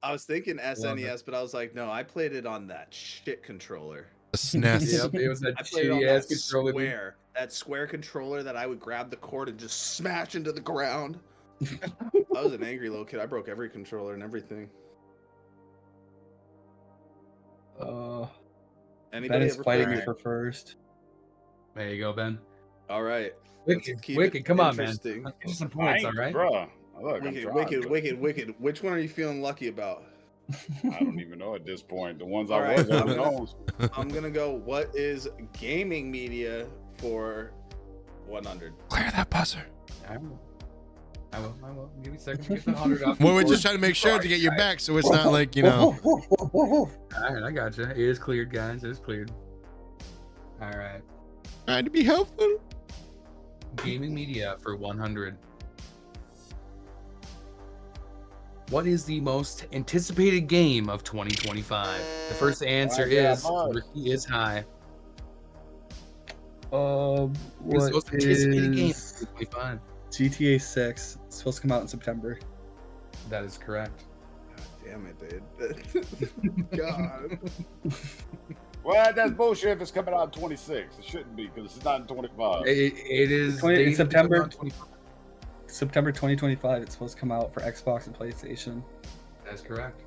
C: I was thinking SNES, but I was like, no, I played it on that shit controller.
B: A SNES.
A: Yep, it was that
C: I played it on
A: shitty
C: that
A: ass controller.
C: square, that square controller that I would grab the cord and just smash into the ground. I was an angry little kid. I broke every controller and everything.
D: Ben
C: Anybody
D: is
C: ever
D: fighting
C: play-
D: me for first.
A: There you go, Ben.
C: All right. Let's
A: Wicked,
C: keep it
A: Wicked, come on, man.
C: interesting.
A: Let's get some points, all right?
E: Bruh. Look, I'm
C: Wicked,
E: trying.
C: wicked. Which one are you feeling lucky about?
E: I don't even know at this point. The ones
C: All
E: I
C: right,
E: was
C: I'm
E: on
C: gonna-
E: those.
C: I'm gonna go. What is gaming media for 100?
B: Clear that buzzer.
A: I will. Give me a second to get the 100 off.
B: Well, we're
A: the
B: just
A: board.
B: trying to make sure to get your back, so it's not like you know.
A: All right, I got you. It is cleared, guys. It is cleared. All right.
B: Trying to be helpful.
A: Gaming media for 100. What is the most anticipated game of 2025? The first answer
E: yeah,
A: is
E: hard.
A: Ricky is high.
D: What
A: What is the most anticipated game of
D: is
A: 2025?
D: GTA 6? It's supposed to come out in September.
A: That is correct.
C: God damn it, dude. God.
E: Well, that's bullshit if it's coming out in 26. It shouldn't be because it's not in 25.
A: It is
D: 20 in
A: dated
D: September.
A: on 25.
D: September 2025. It's supposed to come out for Xbox and PlayStation.
A: That's correct.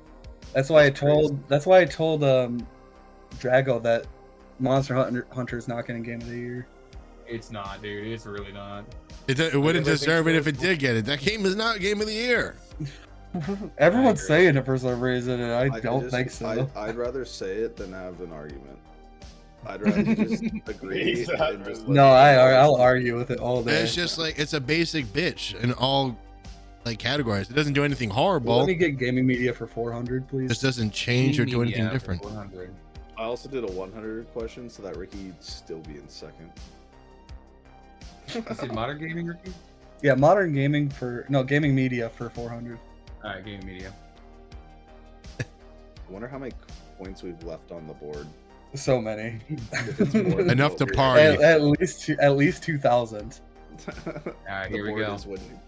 D: That's why
A: That's crazy.
D: That's why I told Drago that Monster Hunter is not getting Game of the Year.
A: It's not, dude. It's really not.
B: It wouldn't
C: Because I think
B: deserve it if
C: so.
B: it did get it. That game is not game of the year.
D: Everyone's
A: agree.
D: saying it for some reason, and I don't
C: just-
D: think so.
C: I'd rather say it than have an argument. I'd rather just agree
E: He's
C: and
E: not
C: just
E: really-
C: let
D: No,
C: it go.
D: I'll argue with it all day.
B: It's just like it's a basic bitch in all like categories. It doesn't do anything
D: Let
B: horrible.
D: me get gaming media for 400, please.
B: This doesn't change or do
A: Gaming
B: anything
A: media for
B: different.
A: 400.
C: I also did a 100 question so that Ricky'd still be in second.
A: You said modern gaming, Ricky?
D: Yeah, modern gaming gaming media for 400.
A: All right, gaming media.
C: I wonder how many points we've left on the board.
D: So many.
C: If it's more than
B: Enough
C: what
B: to
C: we-
B: party.
D: At least 2,000.
A: All right, here we
C: board
A: go.
C: is winning.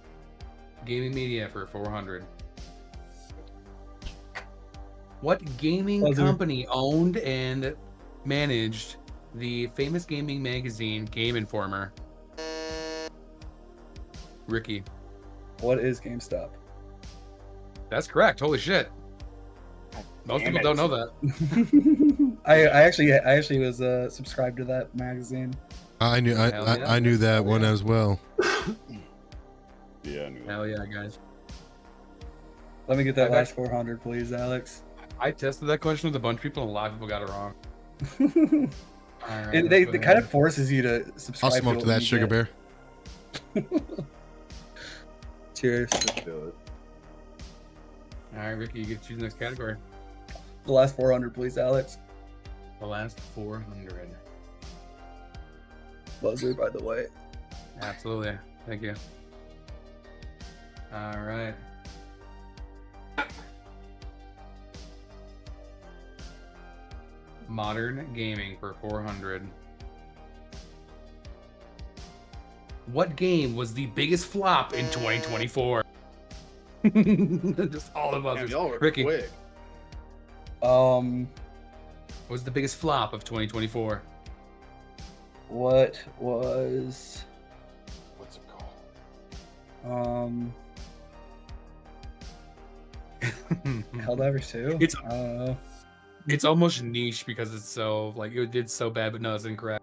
A: Gaming media for 400. What gaming
D: Buzzer.
A: company owned and managed The famous gaming magazine Game Informer. Ricky.
D: What is GameStop?
A: That's correct. Holy shit. Most
E: Damn
A: people
E: it.
A: don't know that.
D: I actually was subscribed to that magazine.
B: I knew
A: Hell yeah.
B: I knew that one
A: yeah.
B: as well.
E: Yeah, I knew that.
A: Hell yeah, guys.
D: Let me get that
A: I've
D: last 400, please, Alex.
A: I tested that question with a bunch of people, and a lot of people got it wrong. All right,
D: It kind of forces you to subscribe.
B: I'll smoke to that, Sugar Bear.
D: Cheers.
C: Let's do it.
A: All right, Ricky, you get to choose the next category.
D: The last 400, please, Alex.
A: The last 400.
D: Buzzer, by the way.
A: Absolutely. Thank you. All right. Modern gaming for 400. What game was the biggest flop in 2024? Just all of us.
C: Damn, y'all were
A: Ricky,
C: quick.
A: what was the biggest flop of 2024?
D: What was
E: What's it called?
D: Helldivers 2?
A: It's-
D: I don't know.
A: It's almost niche because it's so like it did so bad, but no, it's incorrect.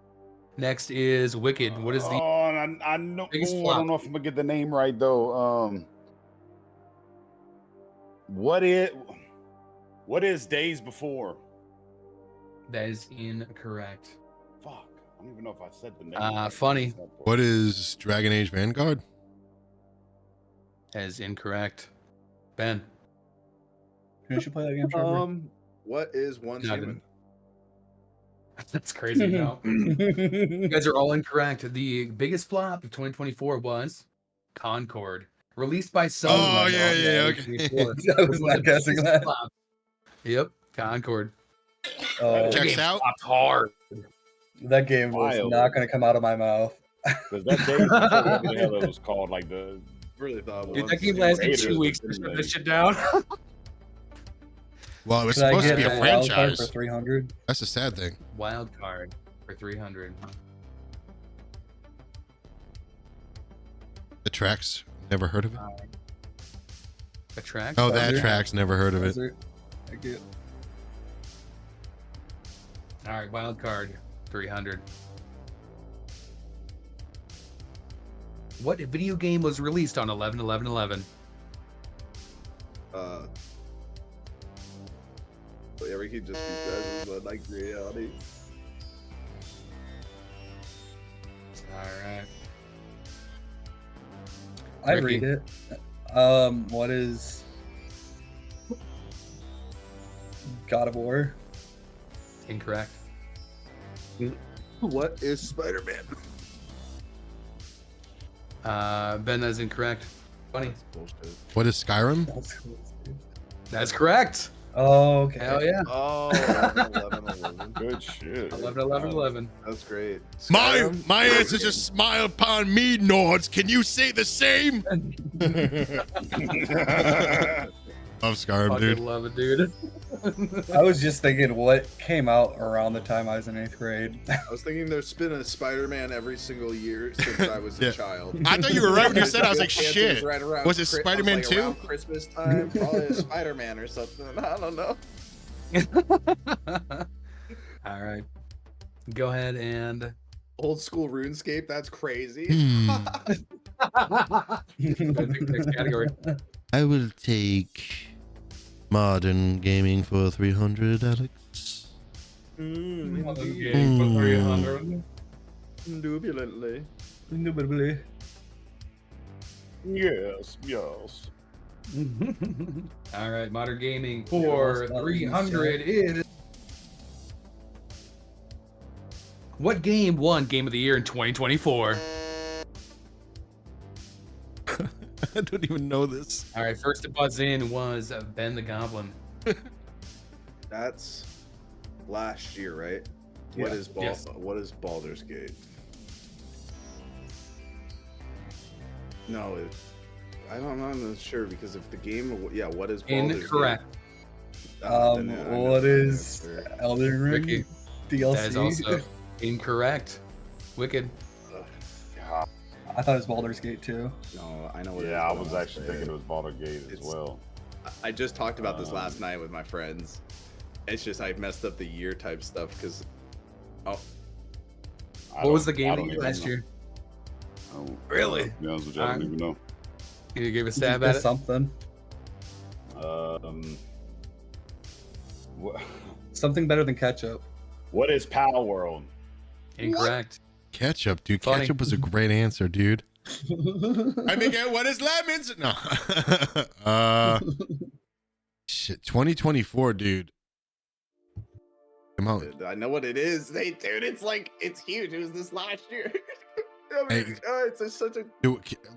A: Next is Wicked. What is the
E: Oh, and I know.
A: biggest
E: I
A: flop?
E: don't know if I'm gonna get the name right though. What is Days Before?
A: That is incorrect.
E: Fuck, I don't even know if I said the name.
A: Funny.
B: What is Dragon Age Vanguard?
A: That is incorrect. Ben.
D: Who should play that game, Trevor?
C: What is one
A: Nothing.
C: human?
A: That's crazy. No. You
D: you
A: guys are all incorrect. The biggest flop of 2024 was Concord, released by Sony.
B: Oh,
A: on
B: yeah,
A: January
B: okay.
A: 24th.
D: I was not guessing
A: Biggest
D: that.
A: flop. Yep, Concord.
D: Oh,
B: Checks
A: Game
B: out.
A: flopped hard.
D: that game was
E: Wild.
D: not going to come out of my mouth.
E: Because that Days Before, whatever the hell it was called, like the
C: Really thought
A: Dude,
C: one
A: that game
C: single
A: lasted
E: Raiders
A: 2 weeks to
E: was
A: shut
E: in
A: this
E: there.
A: shit down.
B: Well, it was
D: Should I
B: supposed to
D: get
B: be a
D: a wild card
B: franchise.
D: for 300?
B: That's a sad thing.
A: Wild card for 300.
B: The tracks, never heard of it.
A: A track?
B: Oh, that
D: Buzzer.
B: tracks, never heard of it.
D: Buzzer. Thank you.
A: All right, wild card 300. What video game was released on 11/11/11?
C: But yeah, we could just be judges, but like reality.
A: All right.
D: I
A: Ricky.
D: read it. What is God of War?
A: Incorrect.
C: What is Spider-Man?
A: Ben, that is incorrect. Funny.
C: Bullshit.
B: What is Skyrim?
A: That's correct.
D: Oh, okay.
A: Hell yeah.
C: Oh, 11.
E: good shit.
A: 11/11/11.
C: That's great.
B: My
C: Skyrim?
B: answer just smile upon me, Nords. Can you say the same? Love Skyrim,
A: Fucking
B: dude.
A: love it, dude.
D: I was just thinking what came out around the time I was in 8th grade.
C: I was thinking there's been a Spider-Man every single year since I was
B: Yeah.
C: a child.
B: I thought you were right when you said it. I was like,
C: Chances
B: shit.
C: right around
B: Was it
C: Chri-
B: Spider-Man
C: like
B: 2?
C: around Christmas time, probably a Spider-Man or something. I don't know.
A: All right. Go ahead and.
C: Old school RuneScape. That's crazy.
A: Next category.
B: I will take modern gaming for 300, Alex.
A: Game for 300.
C: Indubitantly.
D: Indubitably.
E: Yes, yes.
A: All right, modern gaming for 300 is. What game won Game of the Year in 2024?
B: I don't even know this.
A: All right, first to buzz in was Ben the Goblin.
C: That's last year, right?
D: Yeah.
A: Yes.
C: What is Baldur's Gate? No, I'm not sure because if the game, what is Baldur's
A: Incorrect.
C: Gate? Then I know
D: What
C: the
D: is
C: answer.
D: Elden Ring
A: Ricky,
D: DLC?
A: that is also Incorrect. Wicked.
E: God.
D: I thought it was Baldur's Gate too.
C: No, I know what it is.
E: Yeah, I
C: but
E: was
C: I'm
E: actually
C: gonna say
E: thinking it was Baldur's Gate as
C: It's-
E: well.
C: I just talked about this last night with my friends. It's just I messed up the year type stuff because. Oh,
A: What was the game
E: I
A: that
E: don't
A: you
E: even
A: last
E: know.
A: year?
E: Really? To be honest with you, I don't even know.
A: You give a
D: Just
A: stab at it.
D: something.
E: What,
D: Something better than ketchup.
E: what is Pal World?
A: Incorrect.
B: Ketchup, dude.
A: Funny.
B: Ketchup was a great answer, dude. I mean, what is lemons? No. Shit. 2024, dude. Come on.
C: I know what it is. Dude, it's like it's huge. It was this last year. I mean,
B: Hey.
C: it's just such a.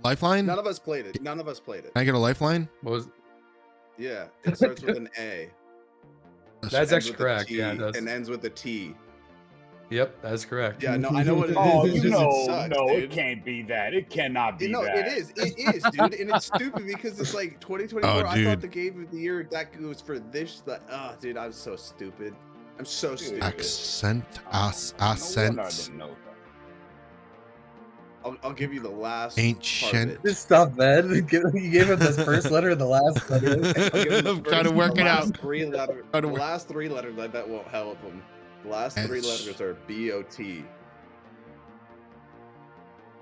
B: Lifeline?
C: None
B: Can
C: of us played it. None of us played it.
B: I get a lifeline?
A: What was?
C: Yeah, it starts with an A.
A: That's
C: ends
A: actually
C: with a
A: correct.
C: T,
A: Yeah, it does.
C: and ends with a T.
A: Yep, that's correct.
C: Yeah, no, I know what it is.
E: Oh,
C: It's just, it sucks, dude.
E: it can't be that. It cannot be
C: No,
E: that.
C: it is, dude, and it's stupid because it's like 2024.
B: Oh,
C: I
B: dude.
C: thought the game of the year that goes for this. Dude, I'm so stupid. I'm so stupid.
B: Accent. Accent.
E: No wonder I didn't know that.
C: I'll give you the last
B: Ancient.
C: part of it.
D: Just stop, man. You gave him this first letter and the last letter.
C: I'll give you the
B: I'm trying to
C: first-
B: work
C: the
B: it out.
C: last three letter-
B: Trying to
C: The
B: work-
C: last three letters, I bet won't help them. The last three letters are B-O-T.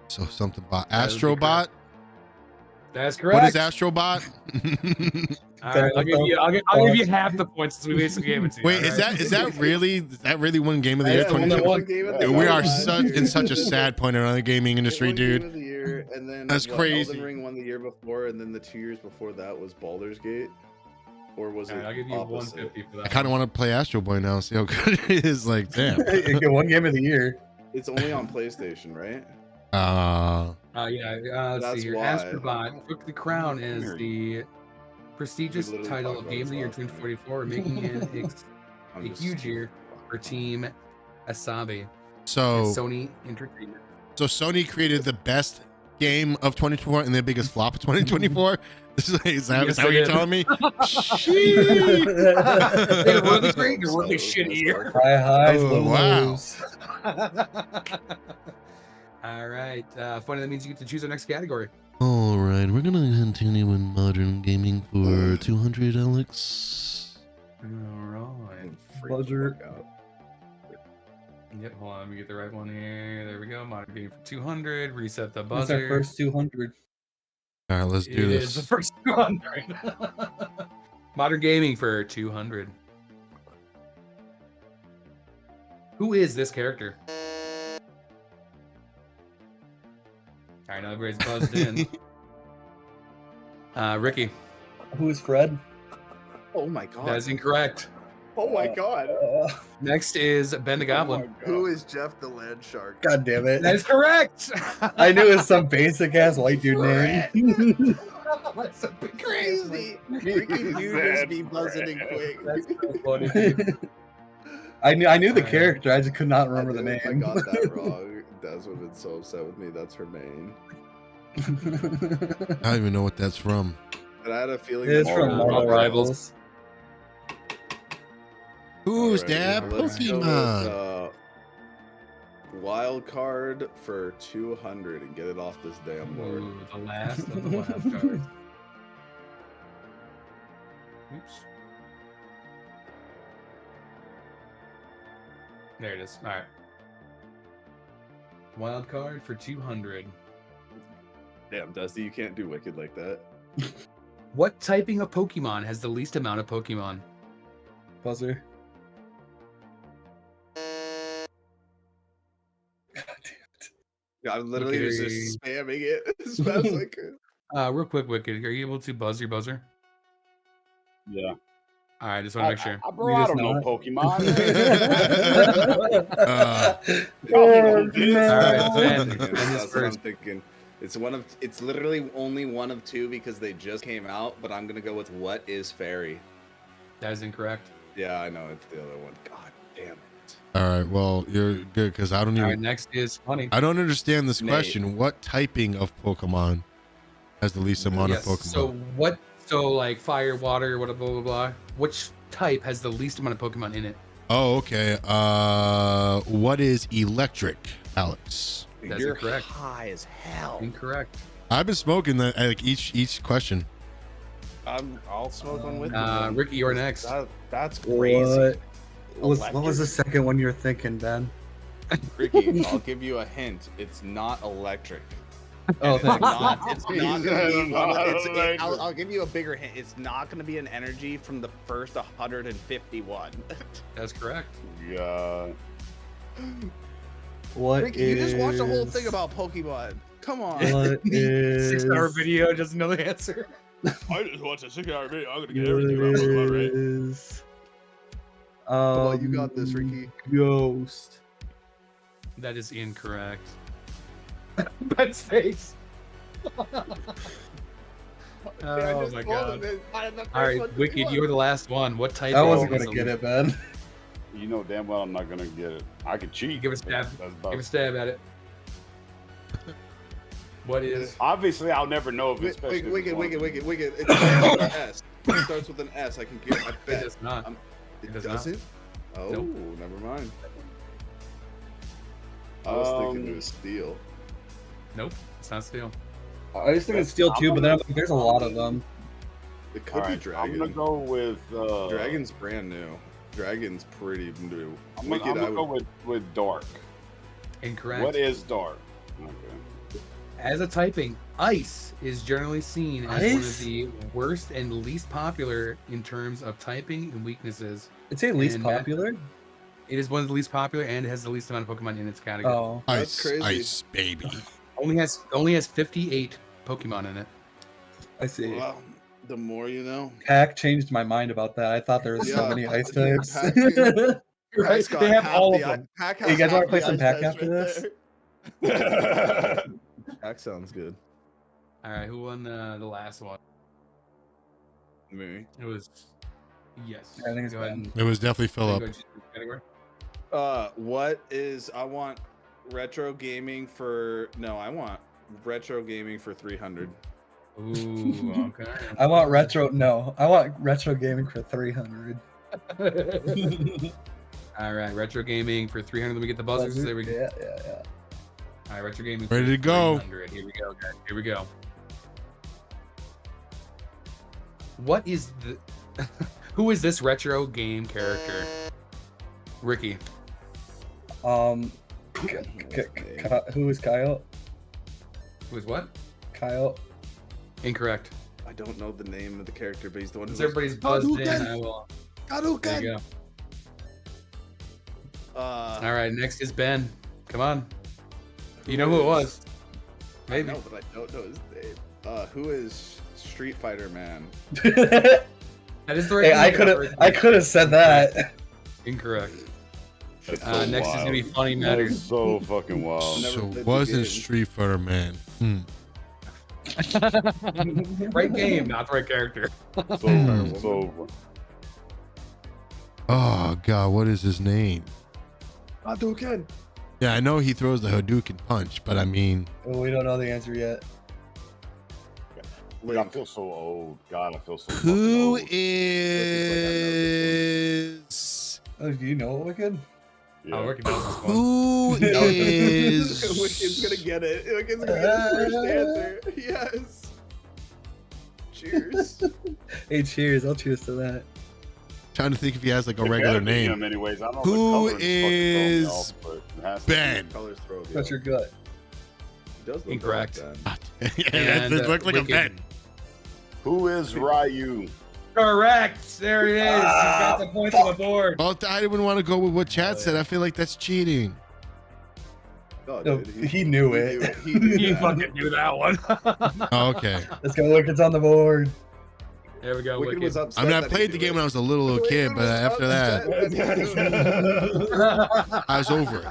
B: So something about
A: That would be
B: Astrobot.
A: That's correct.
B: What is Astrobot?
A: All right, I'll give you half the points since we basically gave it to you.
B: Wait,
A: all
B: is
A: right?
B: that really one game of the year?
A: Yeah, one of
B: 2020?
A: one.
C: Game of the
B: Dude,
C: year
B: we are
C: last
B: such
C: year.
B: in such a sad point around the gaming industry,
C: It won Game
B: dude.
C: of the year, and then
B: That's crazy.
C: Elden Ring won the year before, and then the 2 years before that was Baldur's Gate, or was
A: All
C: it
A: right, I'll give you
C: opposite?
A: 150 for that.
B: I kind of want to play Astro Boy now. See how good it is. Like, damn.
D: You get one game of the year.
C: It's only on PlayStation, right?
A: Let's
C: That's
A: see here.
C: why.
A: Astrobot took the crown as
E: Here.
A: the prestigious
C: literally
A: title
C: talked
A: of
C: about
A: Game of the Year
C: this last
A: 2044, making it
C: I'm
A: a
C: just
A: huge
C: stupid.
A: year for Team Asabi and
B: So
A: Sony Entertainment.
B: Sony created the best game of 2024 and the biggest flop of 2024. Is that
A: Yes,
B: what
A: they
B: you're
A: did.
B: telling me?
A: They're really great. They're
C: So
A: really
C: close,
A: shitty year.
D: High highs,
B: Oh,
D: low
B: wow.
D: lows.
A: All right. Funny, that means you get to choose our next category.
B: All right, we're gonna continue in modern gaming for 200, Alex.
A: All right.
D: Buzzer.
A: Yep, hold on. Let me get the right one here. There we go. Modern game for 200. Reset the
D: That's
A: buzzer.
D: our first 200.
B: All right, let's
A: It
B: do
A: is the
B: this.
A: first 200. Modern gaming for 200. Who is this character? All right, now everybody's buzzed in. Ricky,
D: Who is Fred?
C: Oh my god.
A: that is incorrect.
C: Oh my god.
A: Next is Ben the Goblin.
C: Who is Jeff the Land Shark?
D: God damn it.
A: That is correct.
D: I knew it was some basic ass white dude name.
A: That's a big
C: Crazy. Freaking you just be buzzing in quick.
A: That's so funny.
D: I knew the
A: Alright.
D: character, I just could not
C: I
D: remember the
C: knew
D: name.
C: if I got that wrong, Des would have been so upset with me. That's her main.
B: I don't even know what that's from.
C: But I had a feeling
D: It's
C: that-
D: from
A: Marvel
D: Marvel
A: Rivals.
D: Rivals.
B: Who's
C: Alright,
B: that
C: let's go
B: Pokemon?
C: with, wild card for 200 and get it off this damn board.
A: Ooh, the last of the wild cards. Oops. There it is. All right. Wild card for 200.
C: Damn, Dusty, you can't do Wicked like that.
A: What typing of Pokemon has the least amount of Pokemon?
D: Buzzer. God damn.
C: I'm literally
A: Okay.
C: just spamming it as fast as I could.
A: Real quick, Wicked, are you able to buzz your buzzer?
E: Yeah.
A: All right, just want to make sure.
E: Bro, I don't know
D: not.
E: Pokemon.
D: Oh,
E: dude.
D: no.
A: All right, Ben.
C: Thinking,
A: Ben is
C: that's what I'm
A: first.
C: thinking. It's literally only one of two because they just came out, but I'm gonna go with what is fairy.
A: That is incorrect.
C: Yeah, I know it's the other one. God damn it.
B: All right, well, you're good because I don't
A: All right,
B: even.
A: next is funny.
B: I don't understand this
C: Nate.
B: question. What typing of Pokemon has the least amount
A: Yes.
B: of Pokemon?
A: So what? So like fire, water, what blah blah blah. Which type has the least amount of Pokemon in it?
B: Oh, okay. What is electric, Alex?
A: That's
C: You're
A: incorrect.
C: high as hell.
A: Incorrect.
B: I've been smoking that like each question.
C: I'll smoke one with you. man.
A: Ricky, you're next.
C: That's crazy.
D: What was the second one you're thinking, Ben?
C: Ricky, I'll give you a hint. It's not electric.
D: Oh,
C: It's
D: thanks.
C: not gonna be
E: Electric.
C: I'll give you a bigger hint. It's not going to be an energy from the first 151.
A: That's correct.
E: Yeah.
D: What
C: Ricky, you just watched a whole thing about Pokemon. Come on.
D: What is
A: 6-hour video doesn't know the answer.
E: I just watched a 6-hour video. I'm gonna
D: What
E: get everything about Pokemon right.
D: is
C: on, you got this, Ricky.
D: Ghost.
A: That is incorrect. Ben's face. Oh my god. All right, Wicked, you were the last one. What type?
D: I
A: of
D: wasn't
A: is
D: gonna get it, Ben.
E: You know damn well I'm not gonna get it. I can cheat.
A: Give a stab.
E: That's about
A: Give a stab at it. What is?
E: Obviously, I'll never know if it's
C: Wicked. It starts with an S. I can get. I
A: It
C: bet.
A: does not.
C: It
A: does not.
C: doesn't. Oh,
A: Nope.
C: never mind. I was thinking it was steel.
A: Nope, it's not steel.
D: I was thinking Steel too, but then I'm like, there's a lot of them.
C: It could
E: All
C: be
E: right,
C: Dragon.
E: I'm gonna go with.
C: Dragon's brand new. Dragon's pretty new.
E: I'm
C: Wicked,
E: gonna
C: I
E: go
C: would.
E: with dark.
A: Incorrect.
E: What is dark? Okay.
A: As a typing, ice is generally seen as one of
D: Ice?
A: the worst and least popular in terms of typing and weaknesses.
D: It's a least
A: And
D: popular.
A: It is one of the least popular and it has the least amount of Pokemon in its category.
D: Oh,
C: That's
B: Ice,
C: crazy.
B: ice, baby.
A: Only has 58 Pokemon in it.
D: I see.
C: Well, the more you know.
D: Pack changed my mind about that. I thought there was so
C: Yeah,
D: many ice
C: dude,
D: types.
C: Pack-
A: Right?
C: Pack's got
A: They have
C: half
A: all of
C: the
A: them.
C: Pack
D: Hey, you
C: has
D: guys wanna
C: half
D: play
C: the
D: some
C: ice
D: Pack
C: types
D: after
C: right
D: this?
C: there. Pack sounds good.
A: All right, who won the last one?
C: Me.
A: It was yes.
D: I think it's
A: Go ahead
D: Ben.
A: and-
B: It was definitely
A: go ahead
B: Philip.
A: and choose your category.
C: What is? I want retro gaming for. No, I want retro gaming for 300.
A: Ooh, okay.
D: I want retro. No, I want retro gaming for 300.
A: All right, retro gaming for 300. Let me get the buzzers. There we go.
D: Yeah.
A: All right, retro gaming.
B: Ready
A: for
B: to go.
A: 300. Here we go, guys. Here we go. What is the? Who is this retro game character? Ricky.
D: Who is Kyle?
A: Who is what?
D: Kyle.
A: Incorrect.
C: I don't know the name of the character, but he's the one.
A: Since
C: Who
A: everybody's buzzed in, I will. There you
C: Hadouken!
A: go. All right, next is Ben. Come on. You know who it was? Maybe.
C: No, but I don't know his name. Who is Street Fighter Man?
A: That is the right
D: Hey,
A: name.
D: I could have said that.
A: Incorrect.
E: That's so
A: Next is gonna be
E: wild.
A: Funny
E: That is
A: Matters.
E: so fucking wild.
C: Never
B: So
C: played the
B: wasn't
C: game.
B: Street Fighter Man.
A: Right game, not the right character.
E: So
B: Oh god, what is his name?
C: Hadouken!
B: Yeah, I know he throws the Hadouken punch, but I mean,
D: Oh, we don't know the answer yet.
E: I feel so old. God, I feel so
B: who
E: fucking old.
B: is
D: Oh, do you know it, Wicked?
E: Yeah.
A: I'm working on this one.
B: who is
C: Wicked's gonna get it. Wicked's gonna get his first answer. Yes. Cheers.
D: Hey, cheers. I'll cheers to that.
B: trying to think if he has like a
E: It
B: regular
E: gotta be
B: name.
E: him anyways. I don't know
B: Who
E: the color fucking throwing me
B: is
E: off, but it has to be.
B: Ben?
C: Colors throw me
D: That's
C: off.
D: your gut.
C: It does look
A: Incorrect.
C: like that.
B: Yeah,
A: And,
B: it looked like a
A: Wicked.
B: Ben.
E: Who is Ryu?
A: Correct. There it is. You got the point on the board.
B: Well, I didn't want to go with what Chad said. I feel like that's cheating.
C: Oh,
D: No,
C: dude,
D: he knew it.
C: He knew
A: You
C: that.
A: fucking knew that one.
B: Oh, okay.
D: Let's go. Wicked's on the board.
A: There we go.
C: Wicked
A: Wicked.
C: was upset.
B: I mean, I
C: that he
B: played the
C: knew
B: game
C: it.
B: when I was a little kid, but after that, I was over it.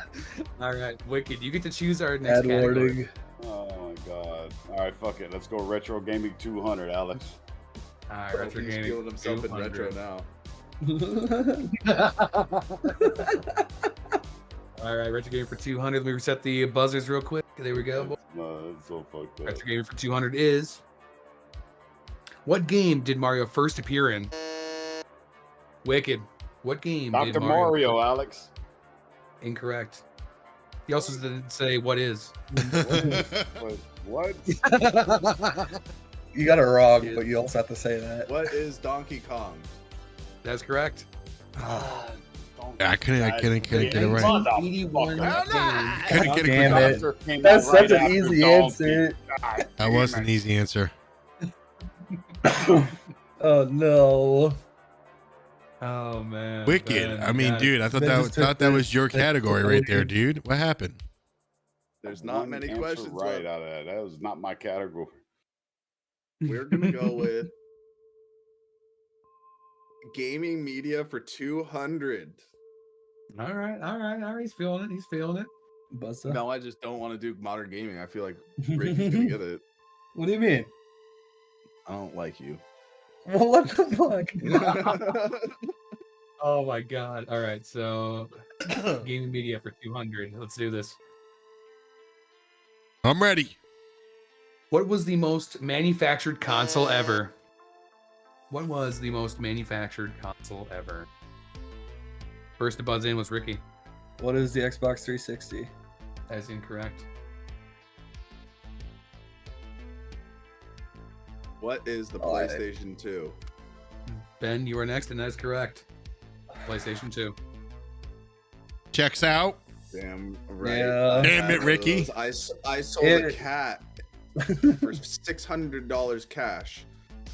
A: All right, Wicked. You get to choose our next
D: Add
A: category.
D: wording.
E: Oh my god. Alright, fuck it. Let's go retro gaming 200, Alex.
A: All right,
C: Oh,
A: retro
C: he's
A: gaming.
C: feeling himself in
A: 200.
C: retro now.
A: All right, retro gaming for 200. Let me reset the buzzers real quick. There we go.
E: No, that's so fucked up.
A: Retro gaming for 200 is. What game did Mario first appear in? Wicked. What game
E: Dr.
A: did
E: Mario, Alex.
A: Incorrect. He also didn't say what is.
E: What?
D: You got it wrong, but you also have to say that.
C: What is Donkey Kong?
A: That's correct.
B: I couldn't get it right.
A: 1981
B: Couldn't get
D: Damn
B: it.
D: it. That's such an easy answer.
B: That was an easy answer.
D: Oh no.
A: Oh man.
B: Wicked.
A: Ben,
B: I mean,
A: got it.
B: dude, I thought
D: Ben
B: that
D: just took
B: that was your category right there, dude. What happened?
C: There's not many
E: Answer
C: questions
E: right
C: left.
E: out of that. That was not my category.
C: We're gonna go with gaming media for 200.
A: All right. He's feeling it.
D: Buzzer.
C: No, I just don't want to do modern gaming. I feel like Ricky's gonna get it.
D: What do you mean?
C: I don't like you.
D: Well, what the fuck?
A: Oh my god. All right, so gaming media for 200. Let's do this.
B: I'm ready.
A: What was the most manufactured console ever? What was the most manufactured console ever? First to buzz in was Ricky.
D: What is the Xbox 360?
A: That's incorrect.
C: What is the
D: Oh,
C: PlayStation 2?
A: Ben, you are next, and that's correct. PlayStation 2.
B: Checks out.
C: Damn right.
D: Yeah.
B: Damn it, Ricky.
C: I sold a cat for $600 cash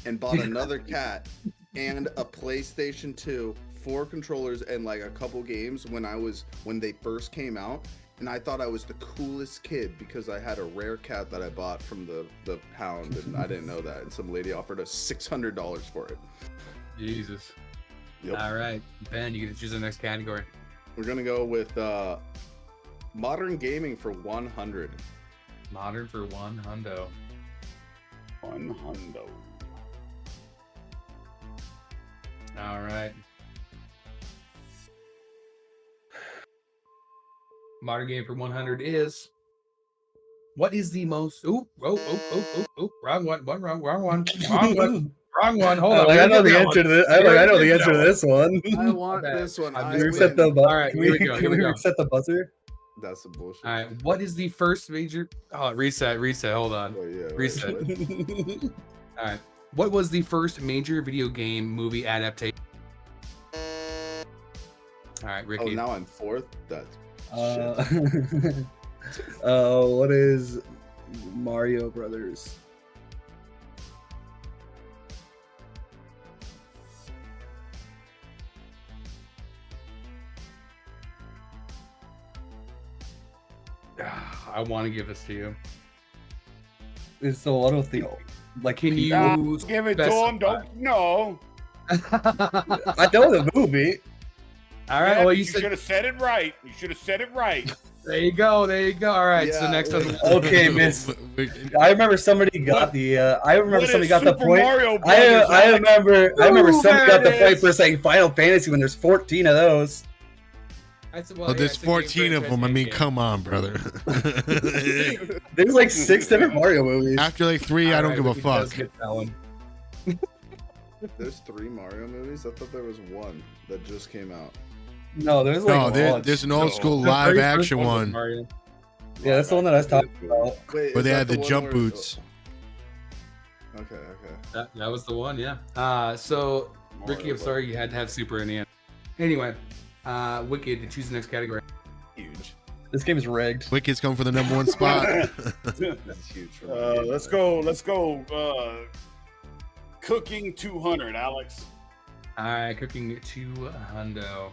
C: and bought another cat and a PlayStation 2, 4 controllers, and like a couple games when they first came out. And I thought I was the coolest kid because I had a rare cat that I bought from the pound, and I didn't know that. And some lady offered us $600 for it.
A: Jesus.
C: Yep.
A: All right, Ben, you get to choose the next category.
C: We're gonna go with modern gaming for 100.
A: Modern for one hundo.
E: One hundo.
A: All right. Modern game for 100 is. What is the most? Wrong one. Wrong one. Hold on.
D: I know the answer to this. I know the answer to this one.
C: I want this one.
A: I'm
C: I
D: Can we
A: just
D: reset the
C: win.
D: buzzer?
A: All right,
D: Can
A: here
D: we,
A: we go,
D: can
A: here
D: we
A: we go.
D: reset the buzzer?
C: That's some bullshit.
A: All right. What is the first major? Oh, reset. Hold on.
C: Oh, yeah,
A: Reset.
C: what?
A: All right. What was the first major video game movie adaptation? All right,
C: Oh,
A: Ricky.
C: now I'm fourth. That's shit.
D: What is Mario Brothers?
A: I want to give this to you.
D: It's the one with the like.
A: Can you
E: Give it to him. Don't know.
D: I know the movie.
A: All right.
E: Yeah,
A: Well,
E: you
A: you said
E: should have said it right. You should have said it right.
A: there you go. All right. So
C: Yeah,
A: next on.
D: Okay, miss. I remember somebody got the. I remember
E: What
D: somebody
E: is
D: got the
E: Super
D: point.
E: Mario
D: I
E: Brothers,
D: remember somebody got the
A: there it
D: point for saying Final Fantasy when there's 14 of those.
B: Well, there's 14 of them. I mean, come on, brother.
D: There's like 6 different Mario movies.
B: After like 3, I don't give a fuck.
C: There's 3 Mario movies. I thought there was one that just came out.
D: No, there's like
B: No,
D: a bunch.
B: there's an old school live action one
D: Yeah, that's the one that I was talking about.
C: Wait,
B: where
C: is
B: they
C: that
B: had the
C: one
B: jump
C: where-
B: boots.
C: Okay.
A: That was the one. Yeah. So Ricky, I'm sorry you had to have Super in the end. Anyway, Wicked to choose the next category.
C: Huge.
D: This game is rigged.
B: Wicked's going for the #1 spot.
C: This is huge for me.
E: Let's go. Cooking 200, Alex.
A: All right, cooking to hundo.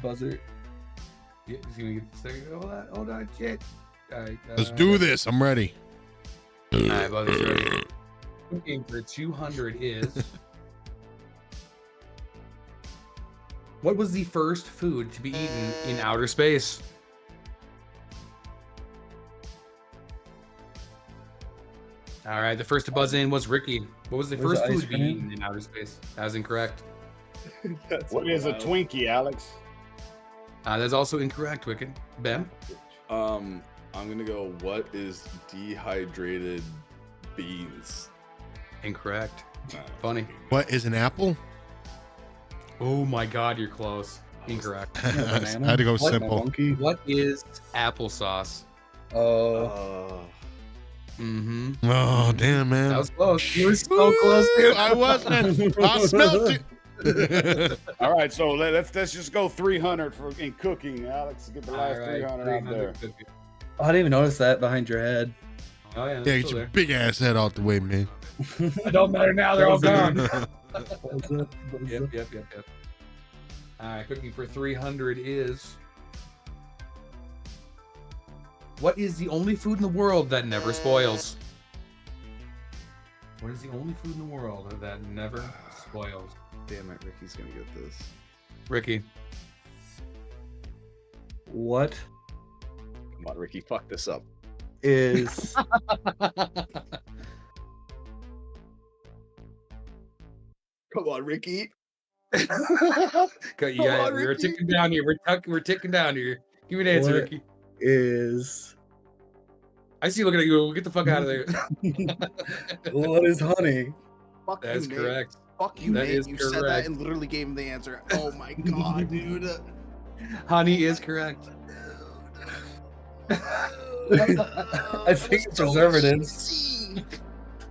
D: Buzzer.
A: Yeah, give me a second. Hold on, shit. All right,
B: Let's do this. I'm ready.
A: All right, Buzzer's ready. Cooking for 200 is. What was the first food to be eaten in outer space? All right, the first to buzz in was Ricky. What was the
D: Was
A: first
D: it
A: food
D: ice
A: to be
D: cream?
A: eaten in outer space? That was incorrect.
E: What is a Twinkie, Alex?
A: That's also incorrect, Wicked. Ben?
C: I'm gonna go. What is dehydrated beans?
A: Incorrect. Funny.
B: What is an apple?
A: Oh my God, you're close. Incorrect.
B: I had to go
D: What,
B: simple.
D: monkey?
A: What is applesauce?
D: Oh.
A: Mm-hmm.
B: Oh damn, man.
A: That was close. You were so close, dude.
B: I wasn't. I smelt it.
E: All right, so let's just go 300 in cooking. Alex, get the last 300 out there.
D: I didn't even notice that behind your head.
A: Oh yeah.
B: Yeah,
A: it's
B: get
A: still
B: your
A: there.
B: big ass head out the way, man.
A: It don't matter now. They're all gone.
D: Yep.
A: Yep. All right, cooking for 300 is. What is the only food in the world that never spoils? What is the only food in the world that never spoils?
C: Damn it, Ricky's gonna get this.
A: Ricky.
D: What
C: Come on, Ricky, fuck this up.
D: is
C: Come on, Ricky.
A: Okay, we're
C: Ricky.
A: ticking down here. We're ticking down here. Give me an answer,
D: What?
A: Ricky.
D: is
A: I see you looking at you. Get the fuck out of there.
D: what is honey?
C: Fuck
A: That's
C: you, Nate.
A: correct.
C: Fuck you,
A: That
C: Nate.
A: is
C: You said that
A: correct.
C: and literally gave him the answer. Oh my god, dude.
A: Honey is correct.
D: I think it's preservatives.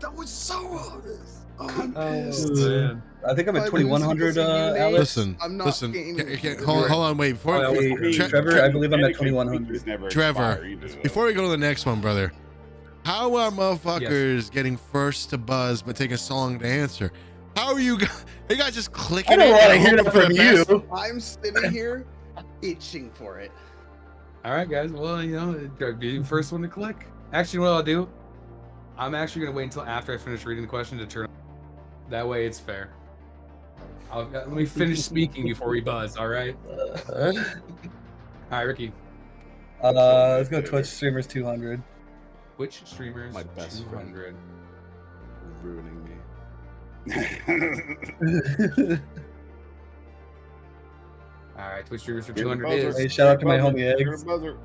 C: That was so honest. Oh,
A: Man.
D: I think I'm at
C: If I lose
D: 2100,
C: because of you, Nate,
D: Alex.
B: Listen,
C: I'm not
B: listen.
C: gaming.
B: Hold on, wait. Before,
A: Oh, that was
D: Hey, Trevor, I believe I'm at 2100.
E: Never
B: Trevor,
E: expire either, though.
B: before we go to the next one, brother, how are motherfuckers getting first to buzz but taking so long to answer? How are you guys? You guys just clicking
D: I don't
B: it
D: want to
B: and
D: hear
B: hoping
D: that
B: for
D: from
B: the best?
D: you.
C: I'm sitting here itching for it.
A: All right, guys. Well, be the first one to click. Actually, what I'll do, I'm actually going to wait until after I finish reading the question to turn. That way it's fair. Let me finish speaking before we buzz, all right? All right, Ricky.
D: Let's go Twitch streamers 200.
A: Which streamers?
C: My best friend.
A: 200.
C: Ruining me.
A: All right, Twitch streamers for
E: Give the
A: 200
E: buzzer.
A: is.
D: Hey, shout out to my
E: Buzzer.
D: homie
E: Give
D: Eggs.
E: the buzzer.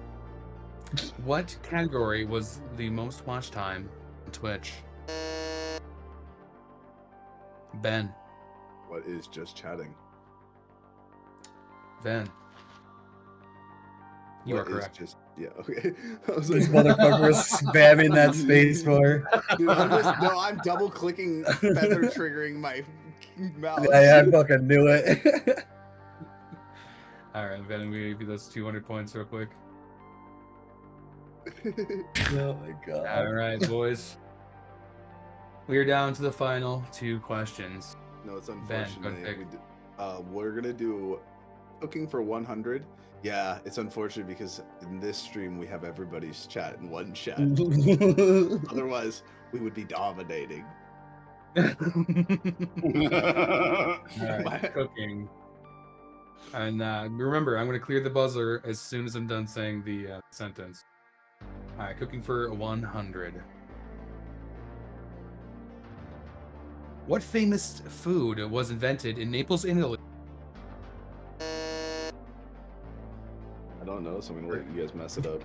A: What category was the most watch time on Twitch? Ben.
C: What is just chatting?
A: Ben. You
C: What
A: are
C: is
A: correct.
C: Just, yeah, okay. I was
D: This
C: like,
D: motherfucker was spamming that space bar.
C: Dude, I'm double clicking, feather triggering my mouse.
D: I fucking knew it.
A: All right, Ben, I'm gonna give you those 200 points real quick.
D: Oh my god.
A: All right, boys. We are down to the final 2 questions.
C: No, it's
A: Ben, go
C: unfortunate.
A: pick.
C: We're gonna do cooking for 100. Yeah, it's unfortunate because in this stream we have everybody's chat in one chat. Otherwise, we would be dominating.
A: All right, cooking. And remember, I'm going to clear the buzzer as soon as I'm done saying the sentence. All right, cooking for 100. What famous food was invented in Naples, Italy?
C: I don't know, so I'm gonna let you guys mess it up.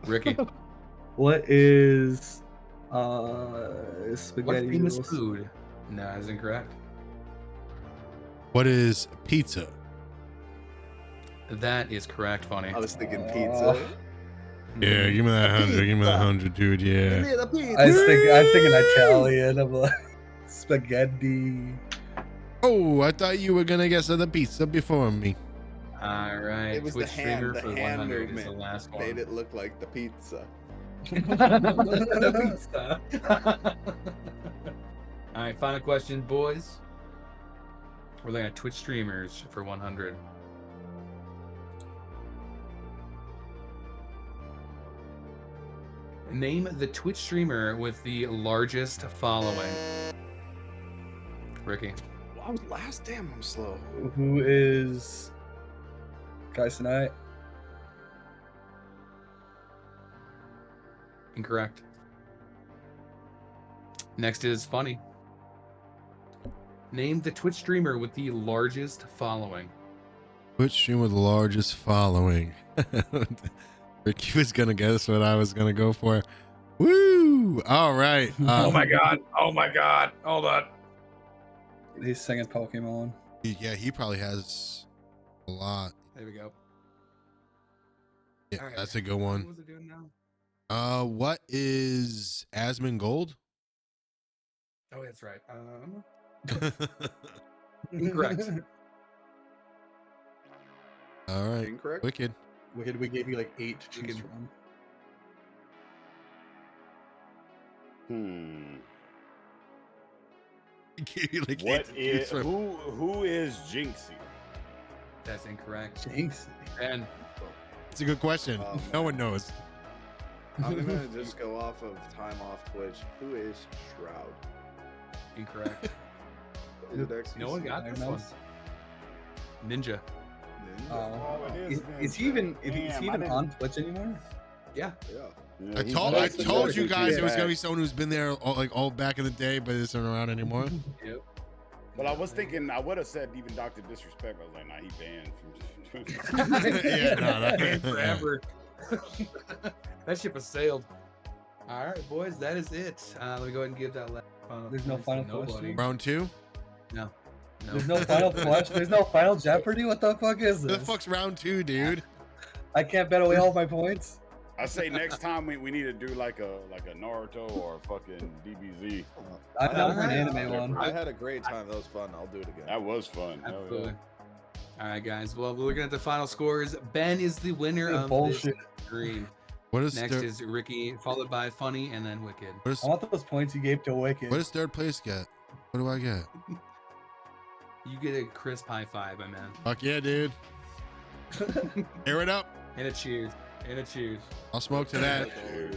A: Ricky.
D: What is
A: What
D: spaghetti
A: famous
D: noodles?
A: food? No, that is incorrect.
B: What is pizza?
A: That is correct, funny.
C: I was thinking pizza.
B: Yeah, give me that 100. Give me that 100, dude.
C: Give
B: Yeah.
C: me the pizza.
D: I'm thinking Italian. I'm like spaghetti.
B: Oh, I thought you were gonna guess the pizza before me.
A: All right,
C: It was
A: Twitch
C: the hand.
A: streamer
C: The
A: for
C: hand
A: 100 is the
C: movement
A: last one.
C: made it look like the pizza.
A: The pizza. All right, final question, boys. We're looking at Twitch streamers for 100. Name the Twitch streamer with the largest following. Ricky.
C: Well, I was last. Damn, I'm slow.
D: Who is guys tonight?
A: Incorrect. Next is funny. Name the Twitch streamer with the largest following.
B: Which stream with the largest following? Ricky was gonna guess what I was gonna go for. Woo! All right.
A: Oh my god! Oh my god! Hold on.
D: He's singing Pokemon.
B: Yeah, he probably has a lot.
A: There we go.
B: Yeah,
A: All right.
B: that's a good
A: What
B: one.
A: was it doing now?
B: What is Asmongold?
A: Oh, that's right. Incorrect.
B: All right.
C: Incorrect.
B: Wicked.
D: We gave you like 8 to choose
A: Wicked.
D: from.
B: Gave you like
E: What
B: 8 to choose
E: is
B: from.
E: who is Jinxie?
A: That's incorrect.
D: Jinx.
A: And
B: It's a good question.
C: Oh,
B: No
C: man.
B: one knows.
C: I'm gonna just go off of time off Twitch. Who is Shroud?
A: incorrect.
C: Is it XQC?
A: No one got this
D: Iron
A: one.
D: Mouse?
A: Ninja.
C: Ninja.
E: Oh, it
D: Is he even on Twitch anymore?
A: Yeah.
C: Yeah.
E: Yeah,
B: I
E: he's
B: told
E: back.
B: you guys it was
C: back.
B: gonna be someone who's been there all back in the day, but isn't around anymore.
A: Yep.
E: Well, I was thinking I would have said even Dr. Disrespect. But I was like, nah, he banned from.
B: Yeah, no, that-
A: Forever. That ship has sailed. All right, boys, that is it. Let me go ahead and give that last final.
D: There's no
A: points to
D: final
A: nobody.
D: question?
B: Round 2.
A: No.
D: There's no final question. There's no final Jeopardy. What the fuck is
B: The
D: this?
B: fuck's round 2, dude?
D: I can't bet away all my points.
E: I say next time we need to do like a Naruto or a fucking DBZ.
D: I'm down for an
A: Alright.
D: anime one.
C: I had a great time. That was fun. I'll do it again.
E: That was fun. Hell
A: Absolutely.
E: yeah.
A: All right, guys. Well, we're looking at the final scores. Ben is the winner of
D: Bullshit.
A: this stream.
B: What is
A: Next
B: third,
A: is Ricky, followed by Funny, and then Wicked.
B: what is
D: I want those points you gave to Wicked.
B: what does third place get? What do I get?
A: You get a crisp high five, my man.
B: Fuck yeah, dude. Air it up.
A: And a cheers. And a cheers.
B: I'll smoke to that.
C: Cheers.